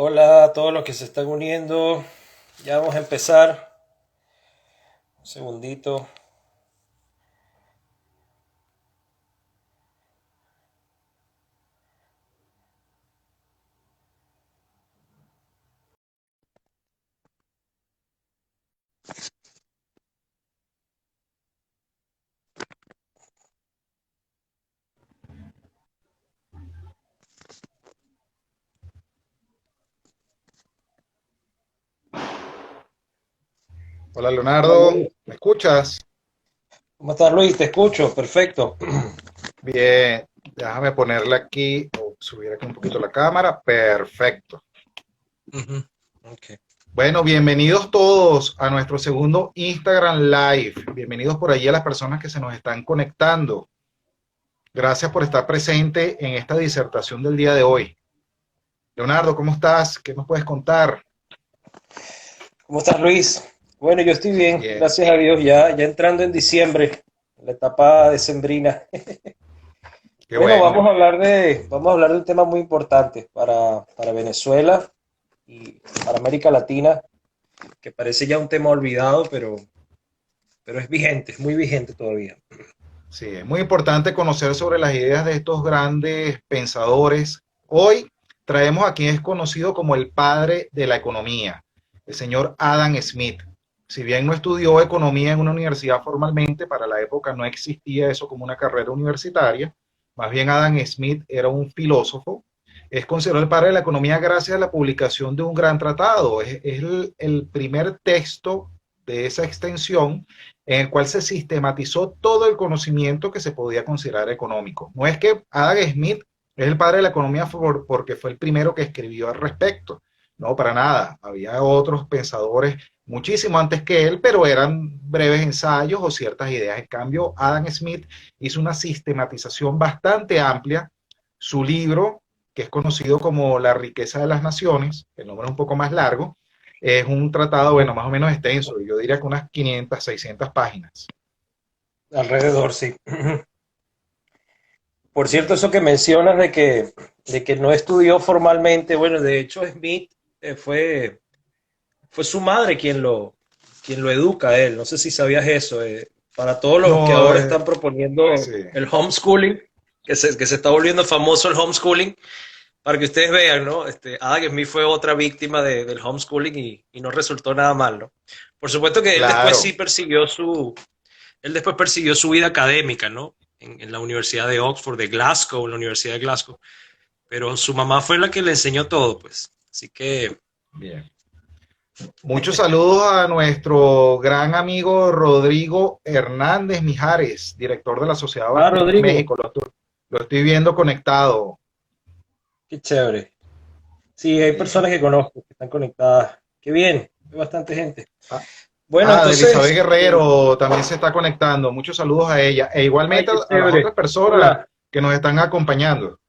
Hola a todos los que se están uniendo. Ya vamos a empezar. Un segundito. Hola Hola Leonardo, Luis. ¿me escuchas? ¿Cómo estás, Luis? Te escucho. Perfecto. Bien, déjame ponerle aquí, o subir aquí un poquito la cámara. Perfecto. Ujú. Ok. Bueno, bienvenidos todos a nuestro segundo Instagram Live. Bienvenidos por allí a las personas que se nos están conectando. Gracias por estar presente en esta disertación del día de hoy. Leonardo, ¿cómo estás? ¿Qué nos puedes contar? ¿Cómo estás, Luis? Bueno, yo estoy bien. Bien, Gracias a Dios. Ya entrando en diciembre, la etapa decembrina. qué Bueno, bueno. vamos a hablar de un tema muy importante para Venezuela y para América Latina, que parece ya un tema olvidado, pero es vigente, es muy vigente todavía. Sí, es muy importante conocer sobre las ideas de estos grandes pensadores. Hoy traemos a quien es conocido como el padre de la economía, el señor Adam Smith. Si bien no estudió economía en una universidad formalmente, para la época no existía eso como una carrera universitaria, más bien Adam Smith era un filósofo. Es considerado el padre de la economía gracias a la publicación de un gran tratado. Es el primer texto de esa extensión en el cual se sistematizó todo el conocimiento que se podía considerar económico. No es que Adam Smith es el padre de la economía porque fue el primero que escribió al respecto, no, para nada. Había otros pensadores muchísimo antes que él, pero eran breves ensayos o ciertas ideas. En cambio, Adam Smith hizo una sistematización bastante amplia. Su libro, que es conocido como La riqueza de las naciones, el nombre es un poco más largo, es un tratado, bueno, más o menos extenso, yo diría que unas 500, 600 páginas. Alrededor, sí. Por cierto, Bien, eso que mencionas de que no estudió formalmente, bueno, de hecho Smith fue su madre quien lo educa a él. No sé si sabías eso. Para todos los que no, ahora están proponiendo sí, el homeschooling, que se está volviendo famoso el homeschooling, para que ustedes vean, ¿no? Adam Smith fue otra víctima del homeschooling y no resultó nada mal, ¿no? Por supuesto que él después claro, sí persiguió su vida académica, ¿no? En la Universidad de Oxford, de Glasgow, en la Universidad de Glasgow. Pero su mamá fue la que le enseñó todo, pues. Así que, bien. Muchos saludos a nuestro gran amigo Rodrigo Hernández Mijares, director de la Sociedad Básquet Rodrigo, México. Lo estoy viendo conectado. qué chévere. Sí, hay Bien. personas que conozco que están conectadas. Qué bien, hay bastante gente. Ah, Bueno, de Elizabeth entonces, Guerrero también se está conectando. Muchos saludos a ella. E ay, igualmente qué a las otras chévere. personas Hola, que nos están acompañando.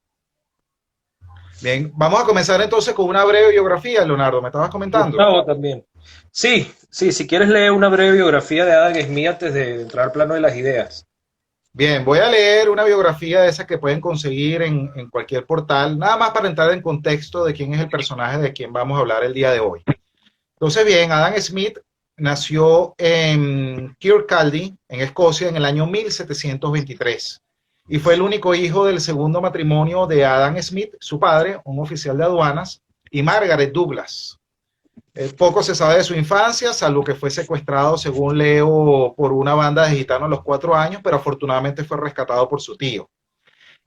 Bien, vamos a comenzar entonces con una breve biografía, Leonardo. ¿Me estabas comentando? Gustavo también. Sí, sí, si quieres leer una breve biografía de Adam Smith antes de entrar al plano de las ideas. Bien, voy a leer una biografía de esas que pueden conseguir en cualquier portal, nada más para entrar en contexto de quién es el personaje de quien vamos a hablar el día de hoy. Entonces, bien, Adam Smith nació en Kirkcaldy, en Escocia, en el año 1723 y fue el único hijo del segundo matrimonio de Adam Smith, su padre, un oficial de aduanas, y Margaret Douglas. Poco se sabe de su infancia, salvo que fue secuestrado, según leo, por una banda de gitanos a los 4 años, pero afortunadamente fue rescatado por su tío.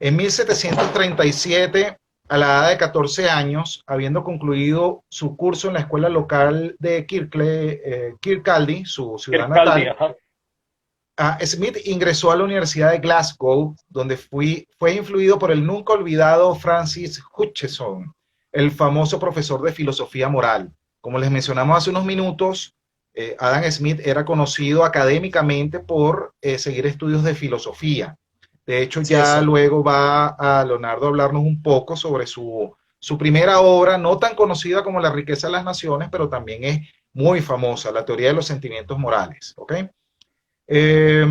En 1737, a la edad de 14 años, habiendo concluido su curso en la escuela local de Kirkcaldy, su ciudad Alcalde, natal, ajá. Smith ingresó a la Universidad de Glasgow, donde fue influido por el nunca olvidado Francis Hutcheson, el famoso profesor de filosofía moral. Como les mencionamos hace unos minutos, Adam Smith era conocido académicamente por seguir estudios de filosofía. De hecho, Sí, ya exacto. luego va a Leonardo a hablarnos un poco sobre su primera obra, no tan conocida como La riqueza de las naciones, pero también es muy famosa, la teoría de los sentimientos morales. ¿Ok? Eh,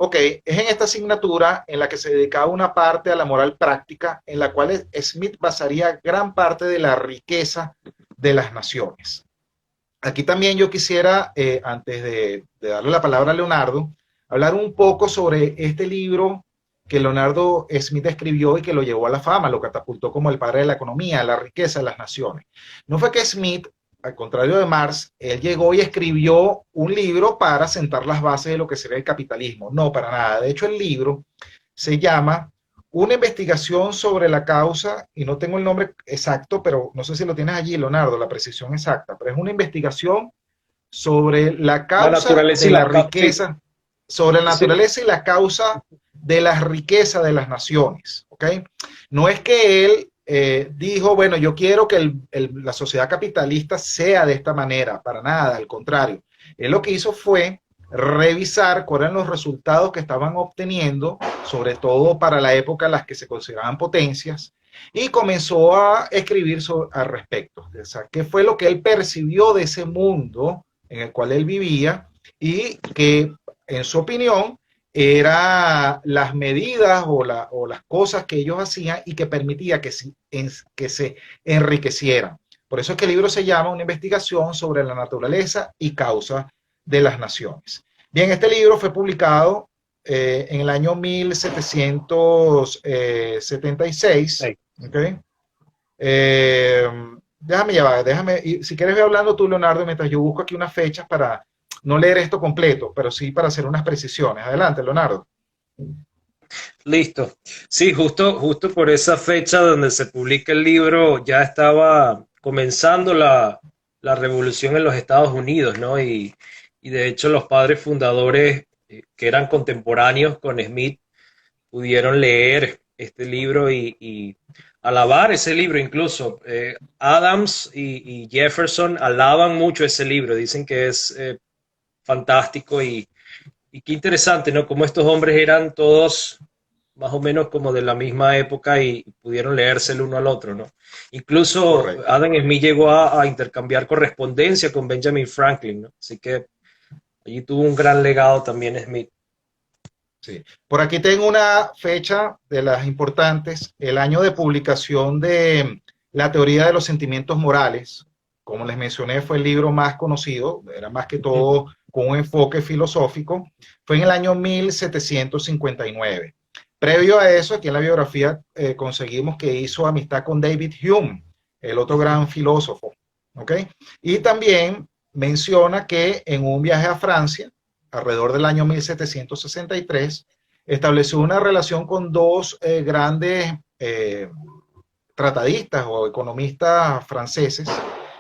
ok, es en esta asignatura en la que se dedicaba una parte a la moral práctica, en la cual Smith basaría gran parte de la riqueza de las naciones. Aquí también yo quisiera, antes de darle la palabra a Leonardo, hablar un poco sobre este libro que Leonardo Smith escribió y que lo llevó a la fama, lo catapultó como el padre de la economía, la riqueza de las naciones. No fue que Smith, al contrario de Marx, él llegó y escribió un libro para sentar las bases de lo que sería el capitalismo. No, para nada. De hecho, el libro se llama Una investigación sobre la causa, y no tengo el nombre exacto, pero no sé si lo tienes allí, Leonardo, la precisión exacta, pero es una investigación sobre la La causa naturaleza de y la sí, riqueza, sobre la sí, naturaleza y la causa de la riqueza de las naciones. ¿Ok? No es que él dijo, bueno, yo quiero que la sociedad capitalista sea de esta manera, para nada, al contrario. Él lo que hizo fue revisar cuáles eran los resultados que estaban obteniendo, sobre todo para la época en las que se consideraban potencias, y comenzó a escribir al respecto. O sea, qué fue lo que él percibió de ese mundo en el cual él vivía y que, en su opinión, eran las medidas o las cosas que ellos hacían y que permitía que se enriquecieran. Por eso es que el libro se llama Una investigación sobre la naturaleza y causa de las naciones. Bien, este libro fue publicado en el año 1776. sí. ¿Okay? Eh, déjame llevar, déjame, y si quieres ve hablando tú, Leonardo, mientras yo busco aquí unas fechas para no leer esto completo, pero sí para hacer unas precisiones. Adelante, Leonardo. Listo. Sí, justo por esa fecha donde se publica el libro ya estaba comenzando la revolución en los Estados Unidos, ¿no? Y de hecho los padres fundadores que eran contemporáneos con Smith pudieron leer este libro y alabar ese libro incluso. Adams y Jefferson alaban mucho ese libro, dicen que es fantástico y qué interesante, ¿no? Como estos hombres eran todos más o menos como de la misma época y pudieron leerse el uno al otro, ¿no? Incluso Correcto. Adam Smith llegó a intercambiar correspondencia con Benjamin Franklin, ¿no? Así que allí tuvo un gran legado también Smith. Sí. Por aquí tengo una fecha de las importantes, el año de publicación de La teoría de los sentimientos morales. Como les mencioné, fue el libro más conocido, era más que todo con un enfoque filosófico. Fue en el año 1759. Previo a eso, aquí en la biografía conseguimos que hizo amistad con David Hume, el otro gran filósofo. ¿Ok? Y también menciona que en un viaje a Francia, alrededor del año 1763, estableció una relación con dos grandes tratadistas o economistas franceses,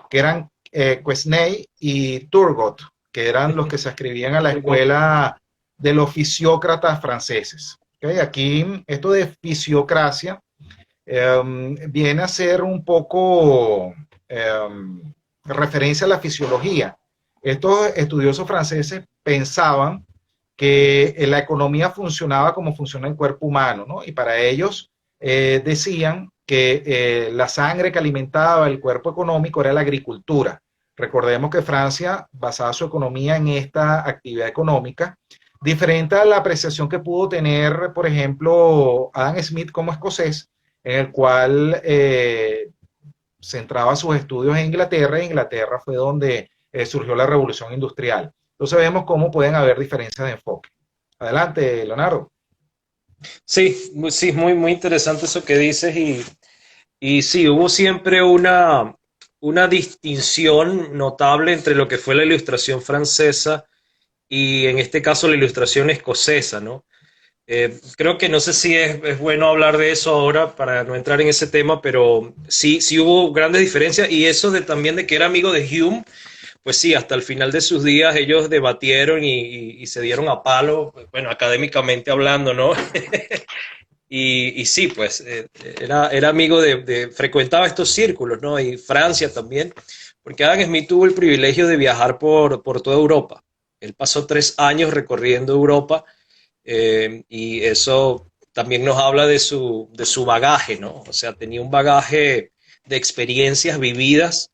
que eran Quesnay y Turgot, que eran los que se escribían a la escuela de los fisiócratas franceses. ¿Okay? Aquí, esto de fisiocracia viene a ser un poco referencia a la fisiología. Estos estudiosos franceses pensaban que la economía funcionaba como funciona el cuerpo humano, ¿no? Y para ellos decían que la sangre que alimentaba el cuerpo económico era la agricultura. Recordemos que Francia basaba su economía en esta actividad económica, diferente a la apreciación que pudo tener, por ejemplo, Adam Smith como escocés, en el cual centraba sus estudios en Inglaterra, y Inglaterra fue donde surgió la revolución industrial. Entonces vemos cómo pueden haber diferencias de enfoque. Adelante, Leonardo. Sí, muy interesante eso que dices y sí, hubo siempre una distinción notable entre lo que fue la ilustración francesa y en este caso la ilustración escocesa, ¿no? Creo que no sé si es bueno hablar de eso ahora para no entrar en ese tema, pero sí hubo grandes diferencias y eso de también de que era amigo de Hume, pues sí, hasta el final de sus días ellos debatieron y se dieron a palo, bueno, académicamente hablando, ¿no? Y sí, pues era amigo frecuentaba estos círculos, ¿no? Y Francia también, porque Adam Smith tuvo el privilegio de viajar por toda Europa. Él pasó 3 años recorriendo Europa y eso también nos habla de su bagaje, ¿no? O sea, tenía un bagaje de experiencias vividas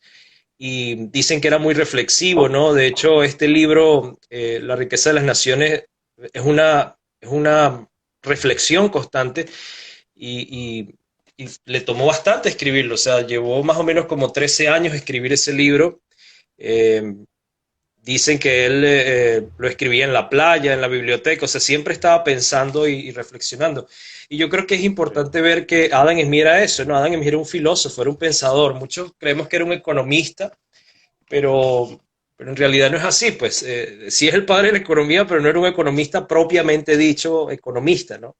y dicen que era muy reflexivo, ¿no? De hecho, este libro, La riqueza de las naciones, es es una reflexión constante y le tomó bastante escribirlo, o sea, llevó más o menos como 13 años escribir ese libro. Eh, Dicen que él lo escribía en la playa, en la biblioteca, o sea, siempre estaba pensando y reflexionando. Y yo creo que es importante ver que Adam Smith era eso, ¿no? Adam Smith era un filósofo, era un pensador. Muchos creemos que era un economista, pero en realidad no es así, pues sí es el padre de la economía, pero no era un economista propiamente dicho economista, ¿no?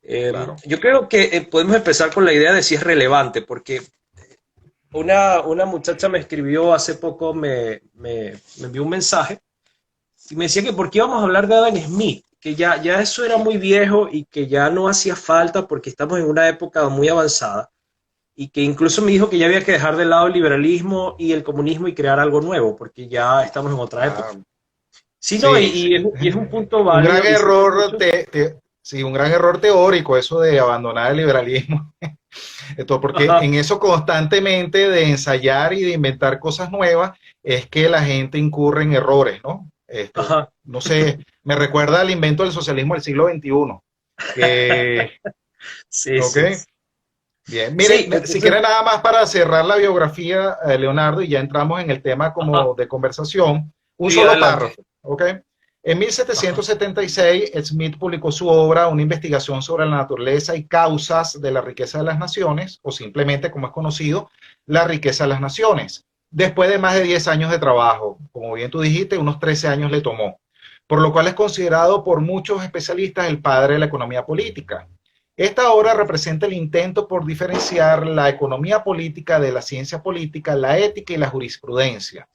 Claro. Yo creo que podemos empezar con la idea de si es relevante, porque una muchacha me escribió hace poco, me envió un mensaje y me decía que por qué íbamos a hablar de Adam Smith, que ya eso era muy viejo y que ya no hacía falta porque estamos en una época muy avanzada y que incluso me dijo que ya había que dejar de lado el liberalismo y el comunismo y crear algo nuevo porque ya estamos en otra época. Ah, Sí, no, sí, sí. y es un punto Un gran válido y sé que error, muchos... sí, un gran error teórico eso de abandonar el liberalismo. Esto, porque Ajá, en eso constantemente de ensayar y de inventar cosas nuevas es que la gente incurre en errores, ¿no? ajá, No sé, me recuerda al invento del socialismo del siglo XXI, que, sí, ¿ok? sí. Bien, mire, Sí, si entonces, quiere nada más para cerrar la biografía, Leonardo, y ya entramos en el tema ajá, como de conversación, un sí, solo adelante. párrafo, ¿ok? En Ajá, 1776, Smith publicó su obra, Una investigación sobre la naturaleza y causas de la riqueza de las naciones, o simplemente, como es conocido, La riqueza de las naciones. Después de más de 10 años de trabajo, como bien tú dijiste, unos 13 años le tomó, por lo cual es considerado por muchos especialistas el padre de la economía política. Esta obra representa el intento por diferenciar la economía política de la ciencia política, la ética y la jurisprudencia.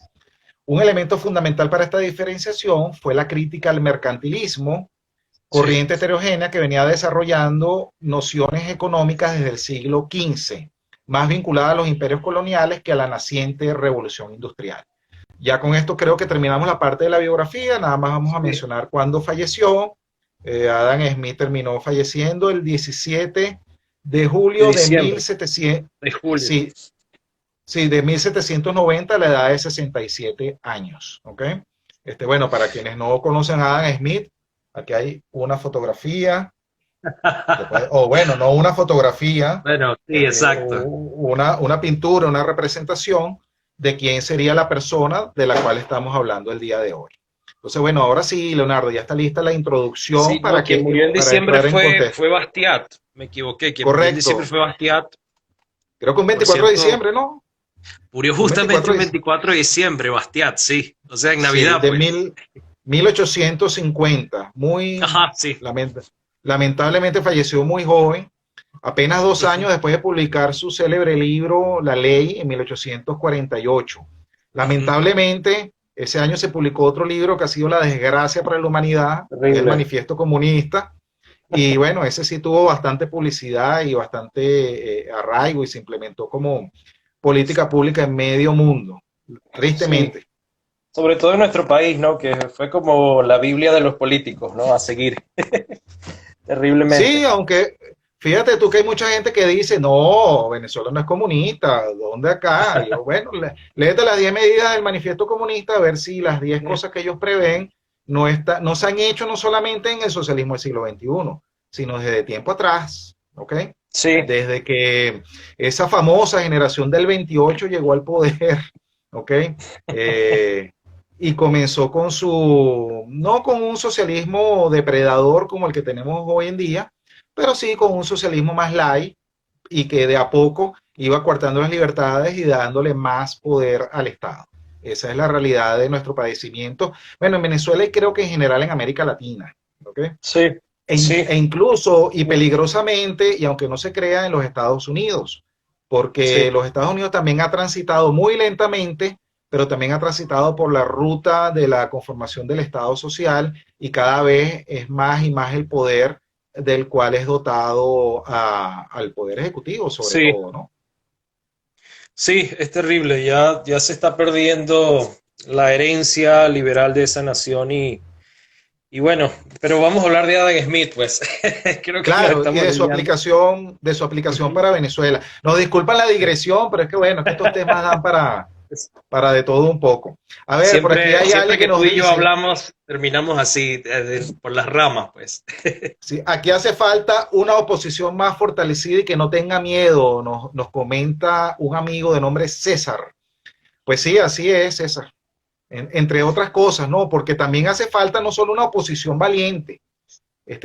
Un elemento fundamental para esta diferenciación fue la crítica al mercantilismo, sí, corriente heterogénea que venía desarrollando nociones económicas desde el siglo XV, más vinculada a los imperios coloniales que a la naciente revolución industrial. Ya con esto creo que terminamos la parte de la biografía, nada más vamos a sí, mencionar cuándo falleció. Adam Smith terminó falleciendo el 17 de de julio de diciembre, 1700, de julio. sí, sí, de 1790 a la edad de 67 años. ¿Ok? Bueno, para quienes no conocen a Adam Smith, aquí hay una fotografía, o bueno, no una fotografía, Bueno, sí, exacto. una pintura, una representación de quién sería la persona de la cual estamos hablando el día de hoy. Entonces, bueno, ahora sí, Leonardo, ya está lista la introducción Sí, no, quien murió en para diciembre entrar en contexto. fue Bastiat. Me equivoqué, quien murió en diciembre Correcto. fue Bastiat. Creo que un Por 24 de cierto, diciembre, ¿no? murió Un justamente 24 un de diciembre. 24 de diciembre, Bastiat, sí. O sea, en Sí, Navidad, de pues. 1850. Ajá, sí. Lamentablemente falleció muy joven, apenas 2 años Ujú, después de publicar su célebre libro La Ley en 1848. ujú. Lamentablemente, ese año se publicó otro libro que ha sido la desgracia para la humanidad, que es el Terrible. Manifiesto Comunista. Y bueno, ese sí tuvo bastante publicidad y bastante arraigo y se implementó como política pública en medio mundo, Sí, tristemente. sobre todo en nuestro país, ¿no? Que fue como la Biblia de los políticos, ¿no? A seguir, Sí, terriblemente. aunque fíjate tú que hay mucha gente que dice, no, Venezuela no es comunista, ¿dónde acá? Y yo, bueno, léete las 10 medidas del manifiesto comunista a ver si las 10 Ujú. cosas que ellos prevén no se han hecho no solamente en el socialismo del siglo XXI, sino desde tiempo atrás, ¿ok? Sí, Desde que esa famosa generación del 28 llegó al poder, ¿ok? Eh, y comenzó con no con un socialismo depredador como el que tenemos hoy en día, pero sí con un socialismo más light y que de a poco iba coartando las libertades y dándole más poder al Estado. Esa es la realidad de nuestro padecimiento. Bueno, en Venezuela y creo que en general en América Latina, ¿ok? sí, sí. E incluso y peligrosamente, y aunque no se crea, en los Estados Unidos, porque Sí, los Estados Unidos también ha transitado muy lentamente, pero también ha transitado por la ruta de la conformación del Estado social y cada vez es más y más el poder del cual es dotado al Poder Ejecutivo, sobre sí, todo, ¿no? sí, es terrible. Ya se está perdiendo la herencia liberal de esa nación y bueno, pero vamos a hablar de Adam Smith, pues. Creo que nos Claro, y estamos desviando. de su aplicación Ujú. para Venezuela. Nos disculpan la digresión, pero es que bueno, es que estos temas dan para de todo un poco. A ver, por aquí Siempre, hay siempre alguien que que nos tú y yo dice, hablamos, terminamos así, por las ramas, pues. sí, aquí hace falta una oposición más fortalecida y que no tenga miedo, nos comenta un amigo de nombre César. Pues sí, así es, César. Entre otras cosas, ¿no? Porque también hace falta no solo una oposición valiente,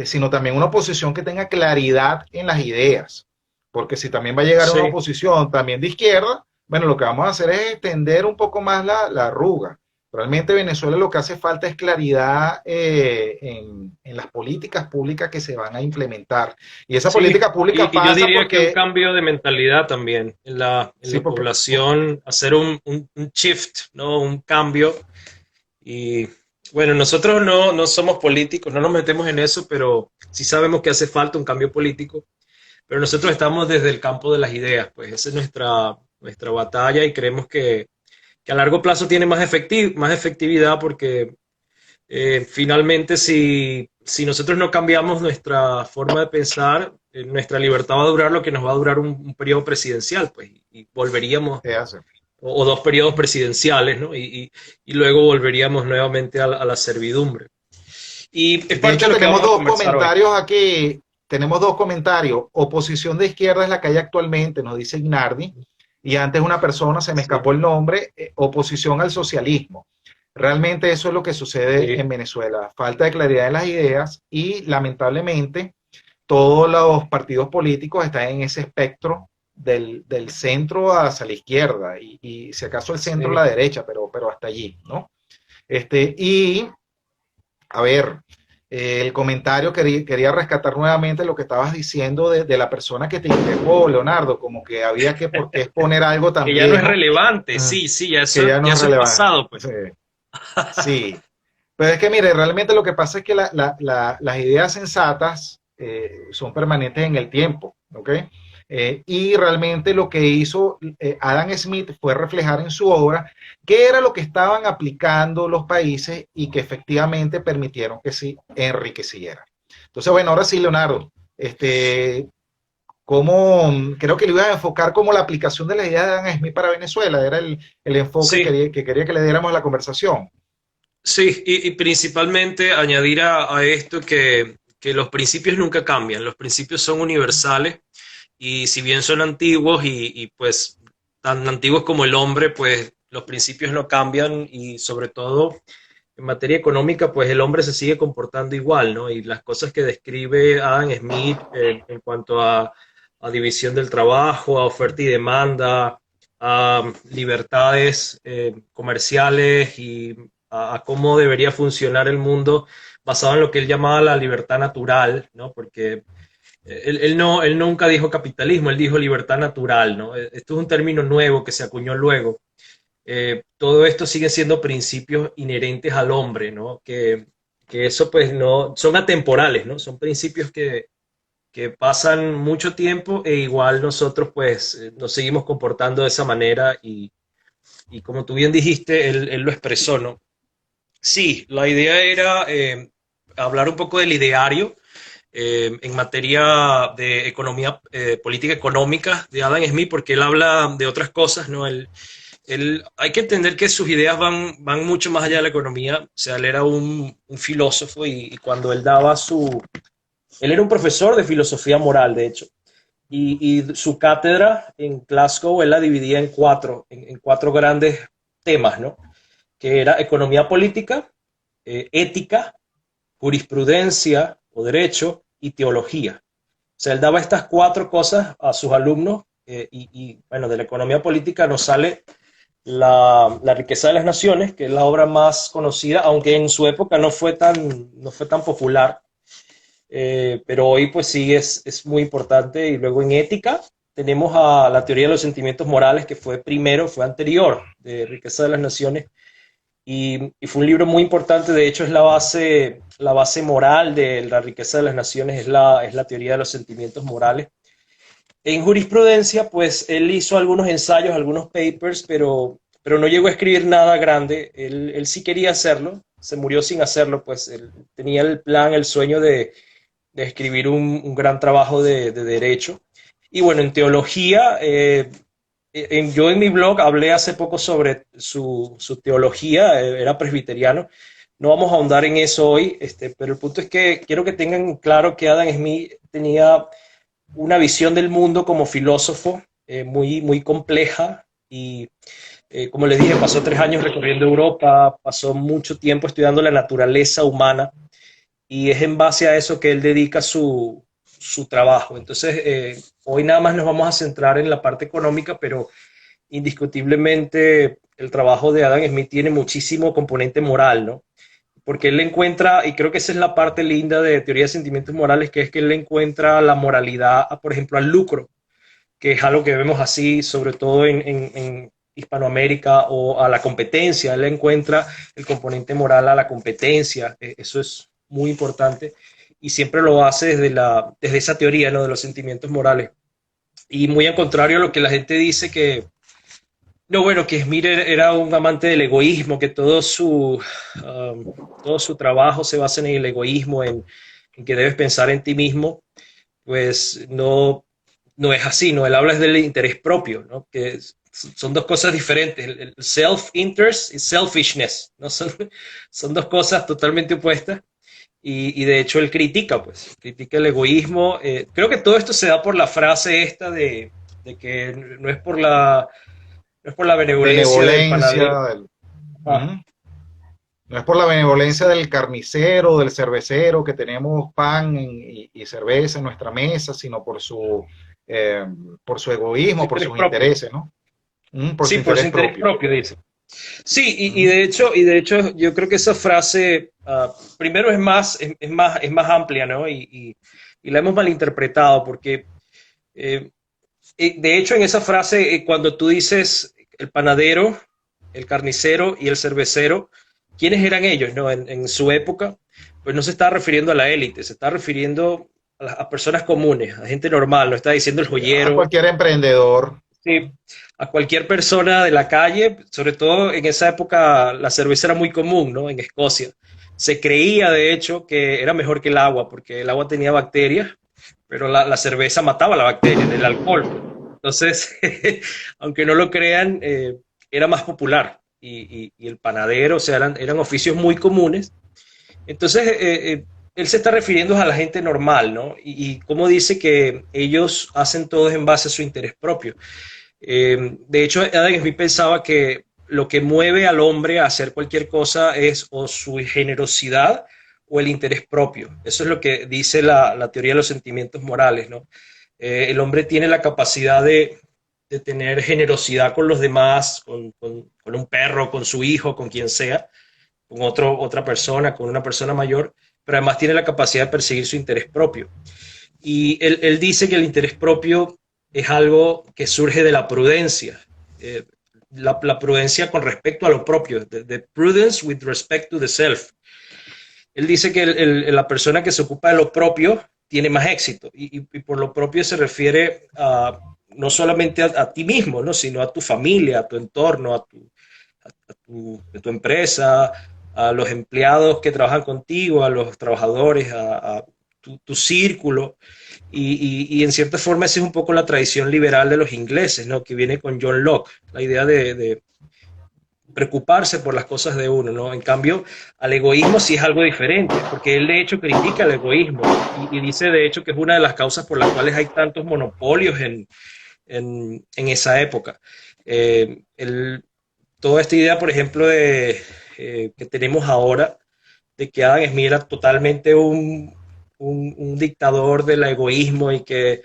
sino también una oposición que tenga claridad en las ideas. Porque si también va a llegar una Sí. oposición también de izquierda, bueno, lo que vamos a hacer es extender un poco más la arruga. Realmente Venezuela lo que hace falta es claridad en las políticas públicas que se van a implementar. Y esa Sí, política pública y yo pasa diría que un porque, cambio de mentalidad también en sí, la población, hacer un shift, ¿no? Un cambio. Y bueno, nosotros no somos políticos, no nos metemos en eso, pero sí sabemos que hace falta un cambio político. Pero nosotros estamos desde el campo de las ideas, pues esa es nuestra batalla y creemos que a largo plazo tiene más efectividad porque finalmente si nosotros no cambiamos nuestra forma de pensar, nuestra libertad va a durar lo que nos va a durar un periodo presidencial, pues, y volveríamos, se hace. o dos periodos presidenciales, ¿no? Y luego volveríamos nuevamente a la servidumbre. Y es De parte hecho, de lo que tenemos vamos a dos conversar hoy. comentarios aquí. Tenemos dos comentarios. Oposición de izquierda es la que hay actualmente, nos dice Ignardi. Y antes una persona, se me Sí, escapó el nombre, oposición al socialismo. Realmente eso es lo que sucede sí, en Venezuela. Falta de claridad en las ideas y lamentablemente todos los partidos políticos están en ese espectro del centro hacia la izquierda y si acaso el centro a sí. la derecha, pero hasta allí, ¿no? Y a ver, el comentario quería rescatar nuevamente lo que estabas diciendo de la persona que te increpó, Leonardo, como que había que por qué exponer algo tan Que ya no es viejo, relevante, ah, sí, sí, que ya no ya es eso es relevante. pasado, pues. Sí, sí. Pero es que, mire, realmente lo que pasa es que las ideas sensatas son permanentes en el tiempo, ¿ok? Y realmente lo que hizo Adam Smith fue reflejar en su obra qué era lo que estaban aplicando los países y que efectivamente permitieron que se enriqueciera. Entonces, bueno, ahora sí, Leonardo, cómo, creo que lo iba a enfocar como la aplicación de la idea de Adam Smith para Venezuela, era el enfoque Sí, que quería que le diéramos a la conversación. sí, y principalmente añadir a esto que los principios nunca cambian, los principios son universales y si bien son antiguos y pues tan antiguos como el hombre, pues los principios no cambian y sobre todo en materia económica, pues el hombre se sigue comportando igual, ¿no? Y las cosas que describe Adam Smith en cuanto a división del trabajo, a oferta y demanda, a libertades comerciales y a cómo debería funcionar el mundo basado en lo que él llamaba la libertad natural, ¿no? Porque él nunca dijo capitalismo, él dijo libertad natural, ¿no? Esto es un término nuevo que se acuñó luego. Todo esto sigue siendo principios inherentes al hombre, ¿no? Que eso pues no, son atemporales, ¿no? Son principios que pasan mucho tiempo e igual nosotros pues nos seguimos comportando de esa manera y como tú bien dijiste, él lo expresó, ¿no? Sí, la idea era hablar un poco del ideario en materia de economía, política económica de Adam Smith, porque él habla de otras cosas, ¿no? Hay que entender que sus ideas van mucho más allá de la economía, o sea, él era un filósofo y cuando él daba él era un profesor de filosofía moral, de hecho, y su cátedra en Glasgow, él la dividía en cuatro grandes temas, ¿no? Que era economía política, ética, jurisprudencia o derecho y teología. O sea, él daba estas cuatro cosas a sus alumnos bueno, de la economía política nos sale la riqueza de las naciones, que es la obra más conocida, aunque en su época no fue tan popular, pero hoy pues sí es muy importante. Y luego en ética tenemos a la teoría de los sentimientos morales, que fue anterior de riqueza de las naciones, y fue un libro muy importante. De hecho es la base moral de la riqueza de las naciones, es la teoría de los sentimientos morales. En jurisprudencia, pues él hizo algunos ensayos, algunos papers, pero no llegó a escribir nada grande. Él sí quería hacerlo, se murió sin hacerlo, pues él tenía el plan, el sueño de escribir un gran trabajo de derecho. Y bueno, en teología, yo en mi blog hablé hace poco sobre su teología, era presbiteriano. No vamos a ahondar en eso hoy, pero el punto es que quiero que tengan claro que Adam Smith tenía una visión del mundo como filósofo muy, muy compleja y como les dije, pasó 3 años recorriendo Europa, pasó mucho tiempo estudiando la naturaleza humana y es en base a eso que él dedica su trabajo. Entonces, hoy nada más nos vamos a centrar en la parte económica, pero indiscutiblemente el trabajo de Adam Smith tiene muchísimo componente moral, ¿no? Porque él le encuentra, y creo que esa es la parte linda de teoría de sentimientos morales, que es que él le encuentra la moralidad, por ejemplo, al lucro, que es algo que vemos así, sobre todo en Hispanoamérica, o a la competencia. Él le encuentra el componente moral a la competencia. Eso es muy importante y siempre lo hace desde esa teoría, ¿no? De los sentimientos morales. Y muy al contrario a lo que la gente dice que, no, bueno, que Smith era un amante del egoísmo, que todo su trabajo se basa en el egoísmo, en que debes pensar en ti mismo, pues no es así, ¿no? Él habla del interés propio, ¿no? Que son dos cosas diferentes, el self-interest y selfishness, ¿no? Son dos cosas totalmente opuestas y de hecho él critica, pues, critica el egoísmo. Creo que todo esto se da por la frase esta de que no es por la benevolencia del Benevolencia panadero. del, Ah, ujú. No es por la benevolencia del carnicero, del cervecero, que tenemos pan y cerveza en nuestra mesa, sino eh, por su su egoísmo, por interés sus propio. intereses, ¿no? Por su Sí, por su interés interés propio. propio, dice. Sí, Ujú. y de hecho, yo creo que esa frase, primero es más amplia, ¿no? Y la hemos malinterpretado, porque eh, de hecho en esa frase, cuando tú dices el panadero, el carnicero y el cervecero, ¿quiénes eran ellos, no? En su época, pues no se está refiriendo a la élite, se está refiriendo a personas comunes, a gente normal, no está diciendo el A joyero, cualquier emprendedor. sí, a cualquier persona de la calle, sobre todo en esa época la cerveza era muy común, ¿no? En Escocia. Se creía, de hecho, que era mejor que el agua, porque el agua tenía bacterias, pero la cerveza mataba la bacteria, el alcohol, pues. Entonces, aunque no lo crean, era más popular. Y el panadero, o sea, eran oficios muy comunes. Entonces, él se está refiriendo a la gente normal, ¿no? Y cómo dice que ellos hacen todo en base a su interés propio. De hecho, Adam Smith pensaba que lo que mueve al hombre a hacer cualquier cosa es o su generosidad o el interés propio. Eso es lo que dice la teoría de los sentimientos morales, ¿no? El hombre tiene la capacidad de tener generosidad con los demás, con un perro, con su hijo, con quien sea, con otra persona, con una persona mayor, pero además tiene la capacidad de perseguir su interés propio. Y él dice que el interés propio es algo que surge de la prudencia, eh, la prudencia con respecto a lo propio, the prudence with respect to the self. Él dice que la persona que se ocupa de lo propio tiene más éxito y por lo propio se refiere a, no solamente a ti mismo, ¿no? Sino a tu familia, a tu entorno, a tu empresa, a los empleados que trabajan contigo, a los trabajadores, a tu círculo. Y en cierta forma esa es un poco la tradición liberal de los ingleses, ¿no? Que viene con John Locke, la idea de preocuparse por las cosas de uno, ¿no? En cambio, al egoísmo sí es algo diferente, porque él de hecho critica el egoísmo y dice de hecho que es una de las causas por las cuales hay tantos monopolios en esa época. Toda esta idea, por ejemplo, que tenemos ahora, de que Adam Smith era totalmente un dictador del egoísmo y que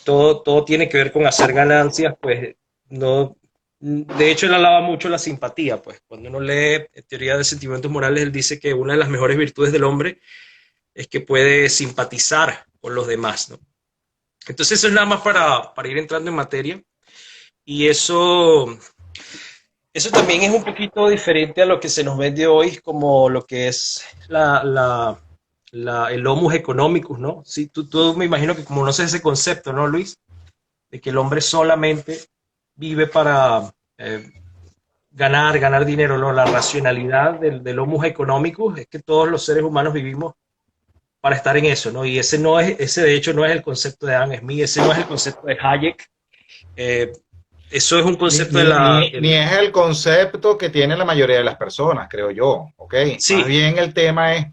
todo tiene que ver con hacer ganancias, pues no. De hecho, él alaba mucho la simpatía, pues cuando uno lee teoría de sentimientos morales, él dice que una de las mejores virtudes del hombre es que puede simpatizar con los demás, ¿no? Entonces eso es nada más para ir entrando en materia y eso también es un poquito diferente a lo que se nos vende hoy como lo que es el homus economicus, ¿no? Sí, tú me imagino que como conoces ese concepto, ¿no, Luis? De que el hombre solamente vive para ganar dinero, ¿no? La racionalidad del homus economicus es que todos los seres humanos vivimos para estar en eso, ¿no? Y ese de hecho no es el concepto de Adam Smith, ese no es el concepto de Hayek. Eh, Eso es un Ni, concepto de ni, la... ni, ni es el concepto que tiene la mayoría de las personas, creo yo, ¿ok? Más Sí, bien el tema es,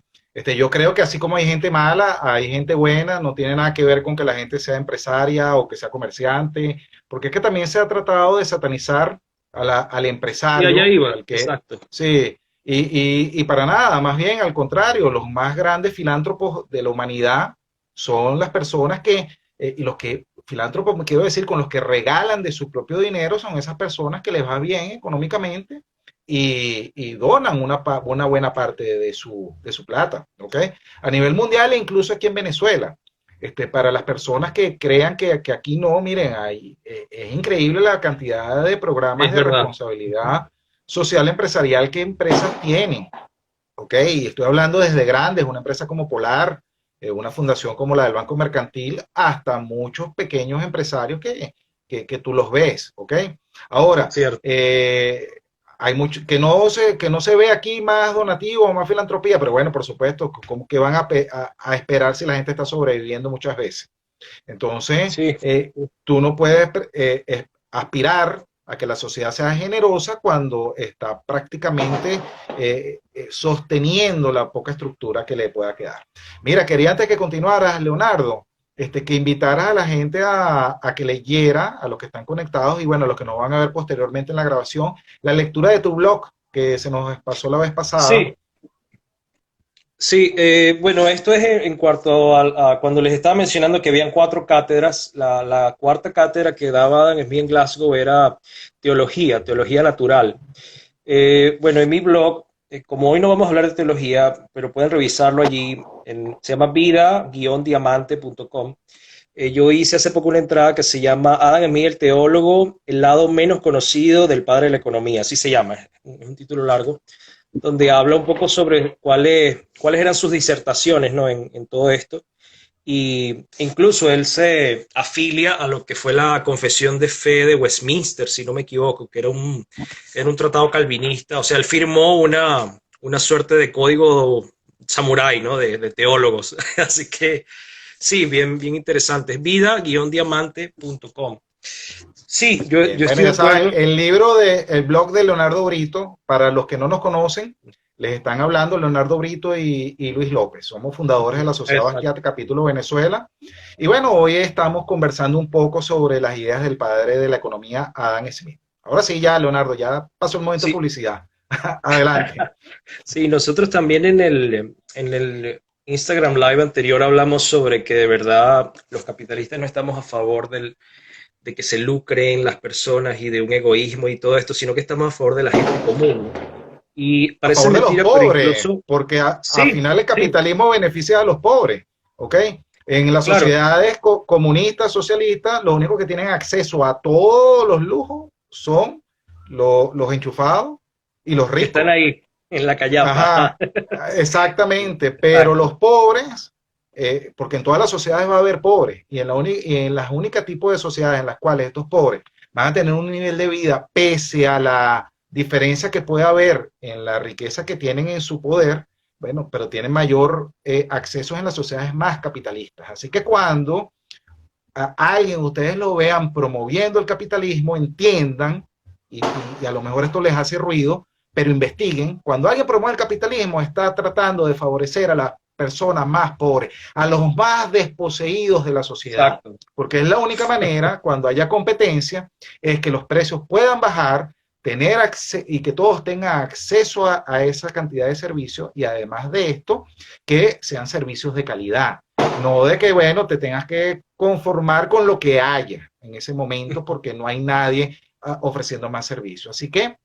yo creo que así como hay gente mala, hay gente buena, no tiene nada que ver con que la gente sea empresaria o que sea comerciante, porque es que también se ha tratado de satanizar al y allá empresario, iba, al que, exacto. sí, y para nada, más bien al contrario, los más grandes filántropos de la humanidad son las personas que y los que, filántropos, quiero decir, con los que regalan de su propio dinero, son esas personas que les va bien económicamente y donan una buena parte de su plata, ¿ok? A nivel mundial e incluso aquí en Venezuela. Para las personas que crean que aquí no, miren, es increíble la cantidad de programas Es de verdad. responsabilidad social empresarial que empresas tienen. Ok, y estoy hablando desde grandes, una empresa como Polar, una fundación como la del Banco Mercantil, hasta muchos pequeños empresarios que tú los ves, ¿ok? Ahora, Cierto. hay mucho que no se ve aquí más donativo o más filantropía, pero bueno, por supuesto, como que van a esperar si la gente está sobreviviendo muchas veces. Entonces, Sí, tú no puedes aspirar a que la sociedad sea generosa cuando está prácticamente sosteniendo la poca estructura que le pueda quedar. Mira, quería antes que continuaras, Leonardo, que invitaras a la gente a que leyera, a los que están conectados y bueno, a los que nos van a ver posteriormente en la grabación, la lectura de tu blog que se nos pasó la vez pasada. sí, sí. Bueno, esto es en cuanto a cuando les estaba mencionando que habían cuatro cátedras. La cuarta cátedra que daba Adam Smith en Glasgow era teología natural. Bueno, en mi blog, como hoy no vamos a hablar de teología, pero pueden revisarlo allí, se llama vida-diamante.com. Yo hice hace poco una entrada que se llama Adam Smith, el teólogo, el lado menos conocido del padre de la economía, así se llama, es un título largo, donde habla un poco sobre cuáles eran sus disertaciones, ¿no? En todo esto. Y incluso él se afilia a lo que fue la Confesión de Fe de Westminster, si no me equivoco, que era un tratado calvinista. O sea, él firmó una suerte de código samurái, ¿no? De teólogos. Así que sí, bien, bien interesante. Vida-diamante.com. Sí, Bien, yo bueno, estoy de ya saben, acuerdo. el blog de Leonardo Brito, para los que no nos conocen, les están hablando Leonardo Brito y Luis López. Somos fundadores de la Sociedad Exacto. Basquiat Capítulo Venezuela. Y bueno, hoy estamos conversando un poco sobre las ideas del padre de la economía, Adam Smith. Ahora sí, ya, Leonardo, ya pasó el momento de Sí, publicidad. Adelante. sí, nosotros también en el Instagram Live anterior hablamos sobre que de verdad los capitalistas no estamos a favor de que se lucren las personas y de un egoísmo y todo esto, sino que estamos a favor de la gente común, ¿no? Y A parece favor de los mentira, pero pobres, incluso, porque a sí, final el sí, capitalismo beneficia a los pobres, ¿ok? En las claro, sociedades comunistas, socialistas, los únicos que tienen acceso a todos los lujos son los enchufados y los que están ricos. ahí en la callapa. Ajá, exactamente, pero Exacto, los pobres, porque en todas las sociedades va a haber pobres, y en las únicas tipos de sociedades en las cuales estos pobres van a tener un nivel de vida pese a la diferencia que puede haber en la riqueza que tienen en su poder, bueno, pero tienen mayor acceso en las sociedades más capitalistas. Así que cuando a alguien ustedes lo vean promoviendo el capitalismo, entiendan, y, y a lo mejor esto les hace ruido, pero investiguen, cuando alguien promueve el capitalismo está tratando de favorecer a las personas más pobres, a los más desposeídos de la sociedad, exacto. porque es la única manera, cuando haya competencia, es que los precios puedan bajar, tener y que todos tengan acceso a esa cantidad de servicios y además de esto, que sean servicios de calidad. No de que, bueno, te tengas que conformar con lo que haya en ese momento porque no hay nadie ofreciendo más servicios. Así que,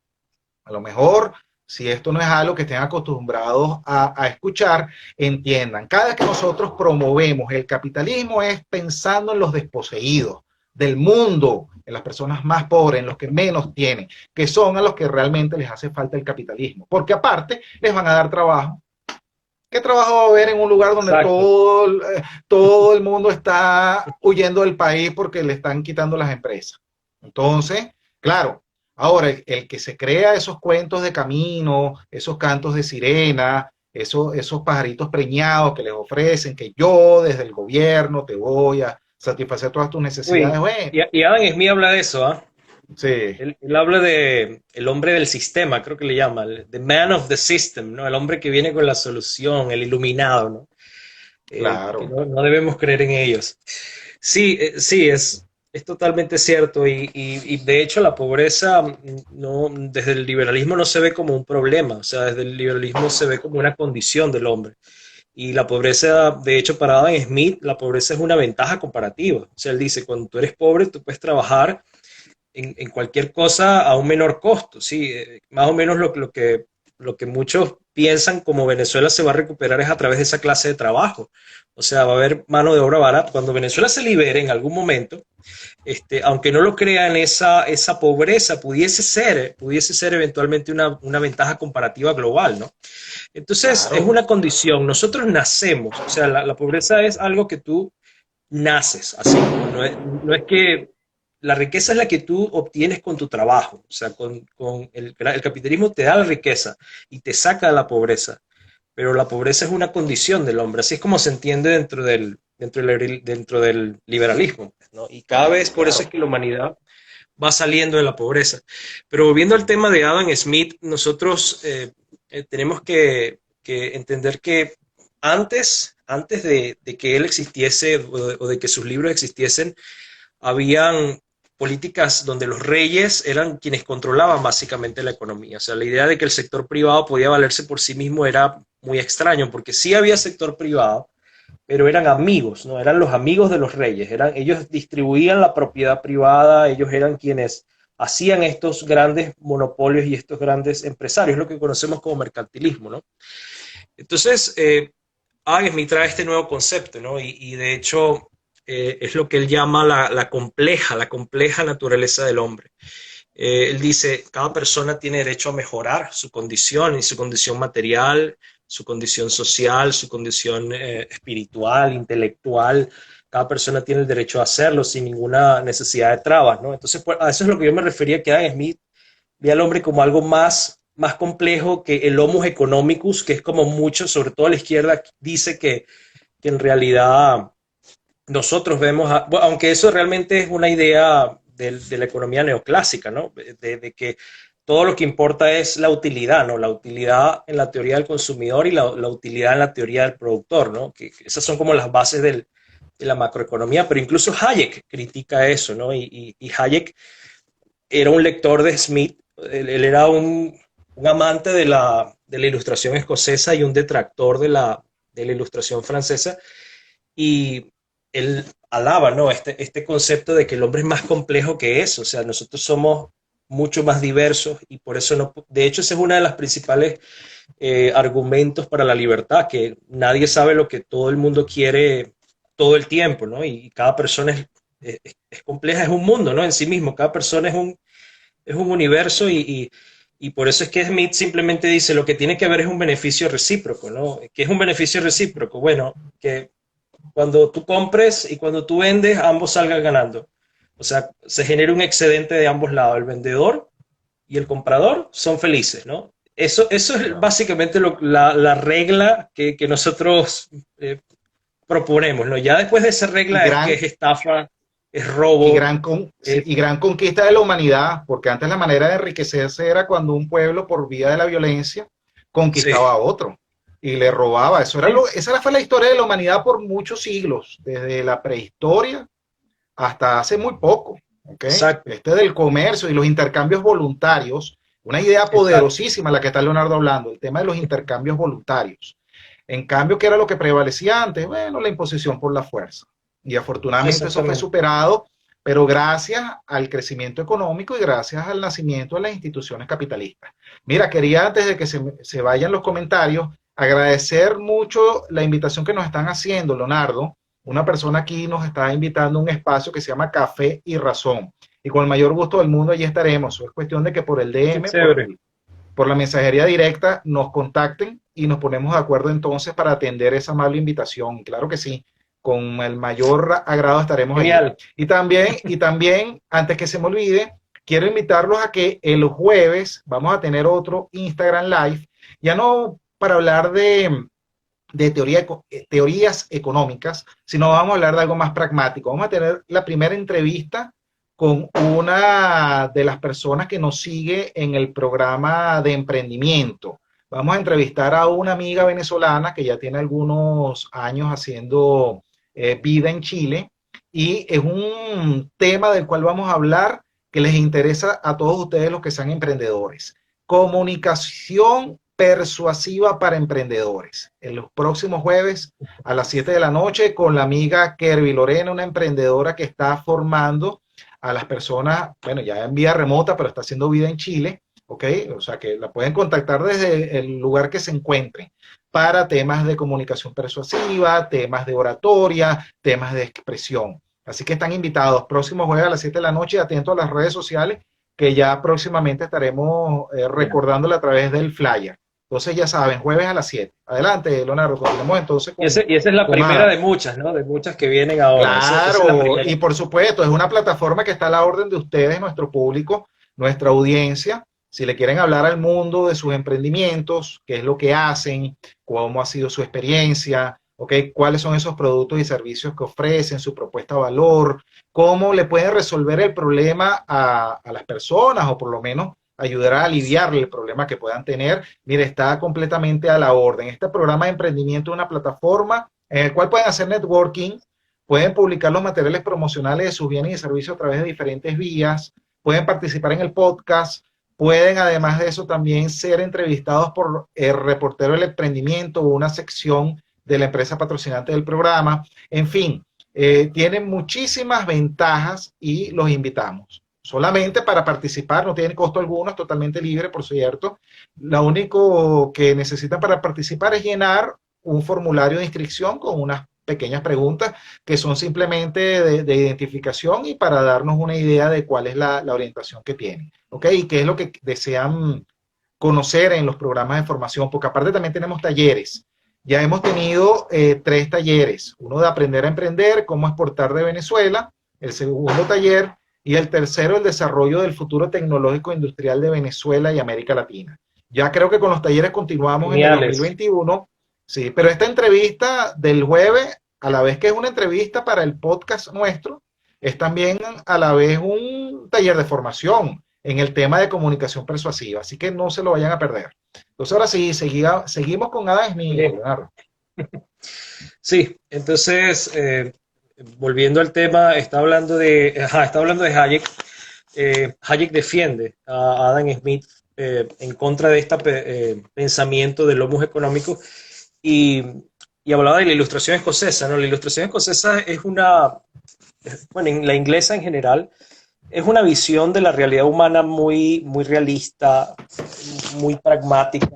a lo mejor, si esto no es algo que estén acostumbrados a escuchar, entiendan, cada vez que nosotros promovemos el capitalismo es pensando en los desposeídos del mundo, en las personas más pobres, en los que menos tienen, que son a los que realmente les hace falta el capitalismo, porque aparte les van a dar trabajo. ¿Qué trabajo va a haber en un lugar donde Exacto. todo el mundo está huyendo del país porque le están quitando las empresas? Entonces, claro, ahora el que se crea esos cuentos de camino, esos cantos de sirena, esos pajaritos preñados que les ofrecen, que yo desde el gobierno te voy a satisfacer todas tus necesidades, Uy, bueno, y Adam Smith habla de eso, ¿ah? Sí, Él habla de el hombre del sistema, creo que le llama, the man of the system, ¿no? El hombre que viene con la solución, el iluminado, ¿no? Que claro. no debemos creer en ellos. Sí, sí, es totalmente cierto y de hecho la pobreza no, desde el liberalismo no se ve como un problema, o sea, desde el liberalismo se ve como una condición del hombre. Y la pobreza, de hecho, para Adam Smith, la pobreza es una ventaja comparativa. O sea, él dice, cuando tú eres pobre, tú puedes trabajar en cualquier cosa a un menor costo, ¿sí? Más o menos lo que muchos piensan como Venezuela se va a recuperar es a través de esa clase de trabajo. O sea, va a haber mano de obra barata. Cuando Venezuela se libere en algún momento, aunque no lo crean, esa pobreza pudiese ser eventualmente una ventaja comparativa global, ¿no? Entonces, es Claro, una condición. Nosotros nacemos, o sea, la pobreza es algo que tú naces así, ¿no? No es que la riqueza es la que tú obtienes con tu trabajo, o sea, con el capitalismo te da la riqueza y te saca de la pobreza, pero la pobreza es una condición del hombre, así es como se entiende dentro del liberalismo, ¿no? Y cada vez por eso es claro. que la humanidad va saliendo de la pobreza. Pero volviendo al tema de Adam Smith, nosotros tenemos que entender que antes de que él existiese o de que sus libros existiesen, habían políticas donde los reyes eran quienes controlaban básicamente la economía. O sea, la idea de que el sector privado podía valerse por sí mismo era muy extraño, porque sí había sector privado, pero eran amigos, ¿no? Eran los amigos de los reyes, ellos distribuían la propiedad privada, ellos eran quienes hacían estos grandes monopolios y estos grandes empresarios, lo que conocemos como mercantilismo, ¿no? Entonces, Adam Smith trae este nuevo concepto, ¿no? Y de hecho es lo que él llama la compleja naturaleza del hombre. Él dice, cada persona tiene derecho a mejorar su condición y su condición material, su condición social, su condición espiritual, intelectual. Cada persona tiene el derecho a hacerlo sin ninguna necesidad de trabas, ¿no? Entonces, pues, a eso es lo que yo me refería, que Adam Smith ve al hombre como algo más complejo que el homo economicus, que es como mucho, sobre todo la izquierda, dice que en realidad nosotros vemos, bueno, aunque eso realmente es una idea de la economía neoclásica, ¿no? De que todo lo que importa es la utilidad, ¿no? La utilidad en la teoría del consumidor y la utilidad en la teoría del productor, ¿no? Que esas son como las bases de la macroeconomía, pero incluso Hayek critica eso, ¿no? Y Hayek era un lector de Smith, él era un amante de la ilustración escocesa y un detractor de la ilustración francesa, y él alaba, ¿no? Este concepto de que el hombre es más complejo que eso, o sea, nosotros somos mucho más diversos y por eso no, de hecho ese es uno de los principales argumentos para la libertad, que nadie sabe lo que todo el mundo quiere todo el tiempo, ¿no? Y cada persona es compleja, es un mundo, ¿no? En sí mismo, cada persona es un universo y por eso es que Smith simplemente dice lo que tiene que haber es un beneficio recíproco, ¿no? ¿Qué es un beneficio recíproco? Bueno, que cuando tú compres y cuando tú vendes, ambos salgan ganando. O sea, se genera un excedente de ambos lados. El vendedor y el comprador son felices, ¿no? Eso es Claro. básicamente la regla que nosotros proponemos, ¿no? Ya después de esa Y regla es que gran, es estafa, es y robo, sí, y gran conquista de la humanidad, porque antes la manera de enriquecerse era cuando un pueblo, por vía de la violencia, sí, conquistaba a otro y le robaba. Esa fue la historia de la humanidad por muchos siglos, desde la prehistoria hasta hace muy poco. ¿Okay? exacto, Este del comercio y los intercambios voluntarios, una idea exacto. poderosísima la que está Leonardo hablando, el tema de los intercambios voluntarios. En cambio, ¿qué era lo que prevalecía antes? Bueno, la imposición por la fuerza. Y afortunadamente eso fue Exactamente. superado, pero gracias al crecimiento económico y gracias al nacimiento de las instituciones capitalistas. Mira, quería antes de que se vayan los comentarios, agradecer mucho la invitación que nos están haciendo, Leonardo. Una persona aquí nos está invitando a un espacio que se llama Café y Razón. Y con el mayor gusto del mundo allí estaremos. Es cuestión de que por el Qué DM, chévere. por la mensajería directa, nos contacten y nos ponemos de acuerdo entonces para atender esa amable invitación. Claro que sí, con el mayor agrado estaremos allí. Genial. Y también, antes que se me olvide, quiero invitarlos a que el jueves vamos a tener otro Instagram Live, ya no para hablar de teorías económicas, sino vamos a hablar de algo más pragmático. Vamos a tener la primera entrevista con una de las personas que nos sigue en el programa de emprendimiento. Vamos a entrevistar a una amiga venezolana que ya tiene algunos años haciendo vida en Chile y es un tema del cual vamos a hablar que les interesa a todos ustedes los que sean emprendedores. Comunicación persuasiva para emprendedores. En los próximos jueves a las 7 de la noche con la amiga Kerby Lorena, una emprendedora que está formando a las personas, bueno, ya en vía remota, pero está haciendo vida en Chile, ¿ok? O sea que la pueden contactar desde el lugar que se encuentren para temas de comunicación persuasiva, temas de oratoria, temas de expresión. Así que están invitados. Próximo jueves a las 7 de la noche, atentos a las redes sociales, que ya próximamente estaremos recordándole a través del flyer. Entonces ya saben, jueves a las 7. Adelante, Leonardo, continuemos entonces con... Y esa es la primera de muchas, ¿no? De muchas que vienen ahora. Claro, y por supuesto, es una plataforma que está a la orden de ustedes, nuestro público, nuestra audiencia. Si le quieren hablar al mundo de sus emprendimientos, qué es lo que hacen, cómo ha sido su experiencia, ¿okay? Cuáles son esos productos y servicios que ofrecen, su propuesta de valor, cómo le pueden resolver el problema a las personas o por lo menos ayudar a aliviarle el problema que puedan tener. Mire, está completamente a la orden. Este programa de emprendimiento es una plataforma en el cual pueden hacer networking, pueden publicar los materiales promocionales de sus bienes y servicios a través de diferentes vías, pueden participar en el podcast, pueden además de eso también ser entrevistados por el reportero del emprendimiento o una sección de la empresa patrocinante del programa. En fin, tienen muchísimas ventajas y los invitamos. Solamente para participar, no tiene costo alguno, es totalmente libre, por cierto. Lo único que necesitan para participar es llenar un formulario de inscripción con unas pequeñas preguntas que son simplemente de identificación y para darnos una idea de cuál es la orientación que tienen, ¿ok? Y qué es lo que desean conocer en los programas de formación, porque aparte también tenemos talleres. Ya hemos tenido 3 talleres, uno de aprender a emprender, cómo exportar de Venezuela, el segundo taller, y el tercero, el desarrollo del futuro tecnológico industrial de Venezuela y América Latina. Ya creo que con los talleres continuamos en el 2021. Sí, pero esta entrevista del jueves, a la vez que es una entrevista para el podcast nuestro, es también a la vez un taller de formación en el tema de comunicación persuasiva. Así que no se lo vayan a perder. Entonces ahora sí, seguimos con Adam Smith, Leonardo. Sí, entonces... volviendo al tema, está hablando de Hayek. Hayek defiende a Adam Smith en contra de este pensamiento del homo económico y hablaba de la ilustración escocesa, ¿no? La ilustración escocesa es bueno, en la inglesa en general, es una visión de la realidad humana muy, muy realista, muy pragmática.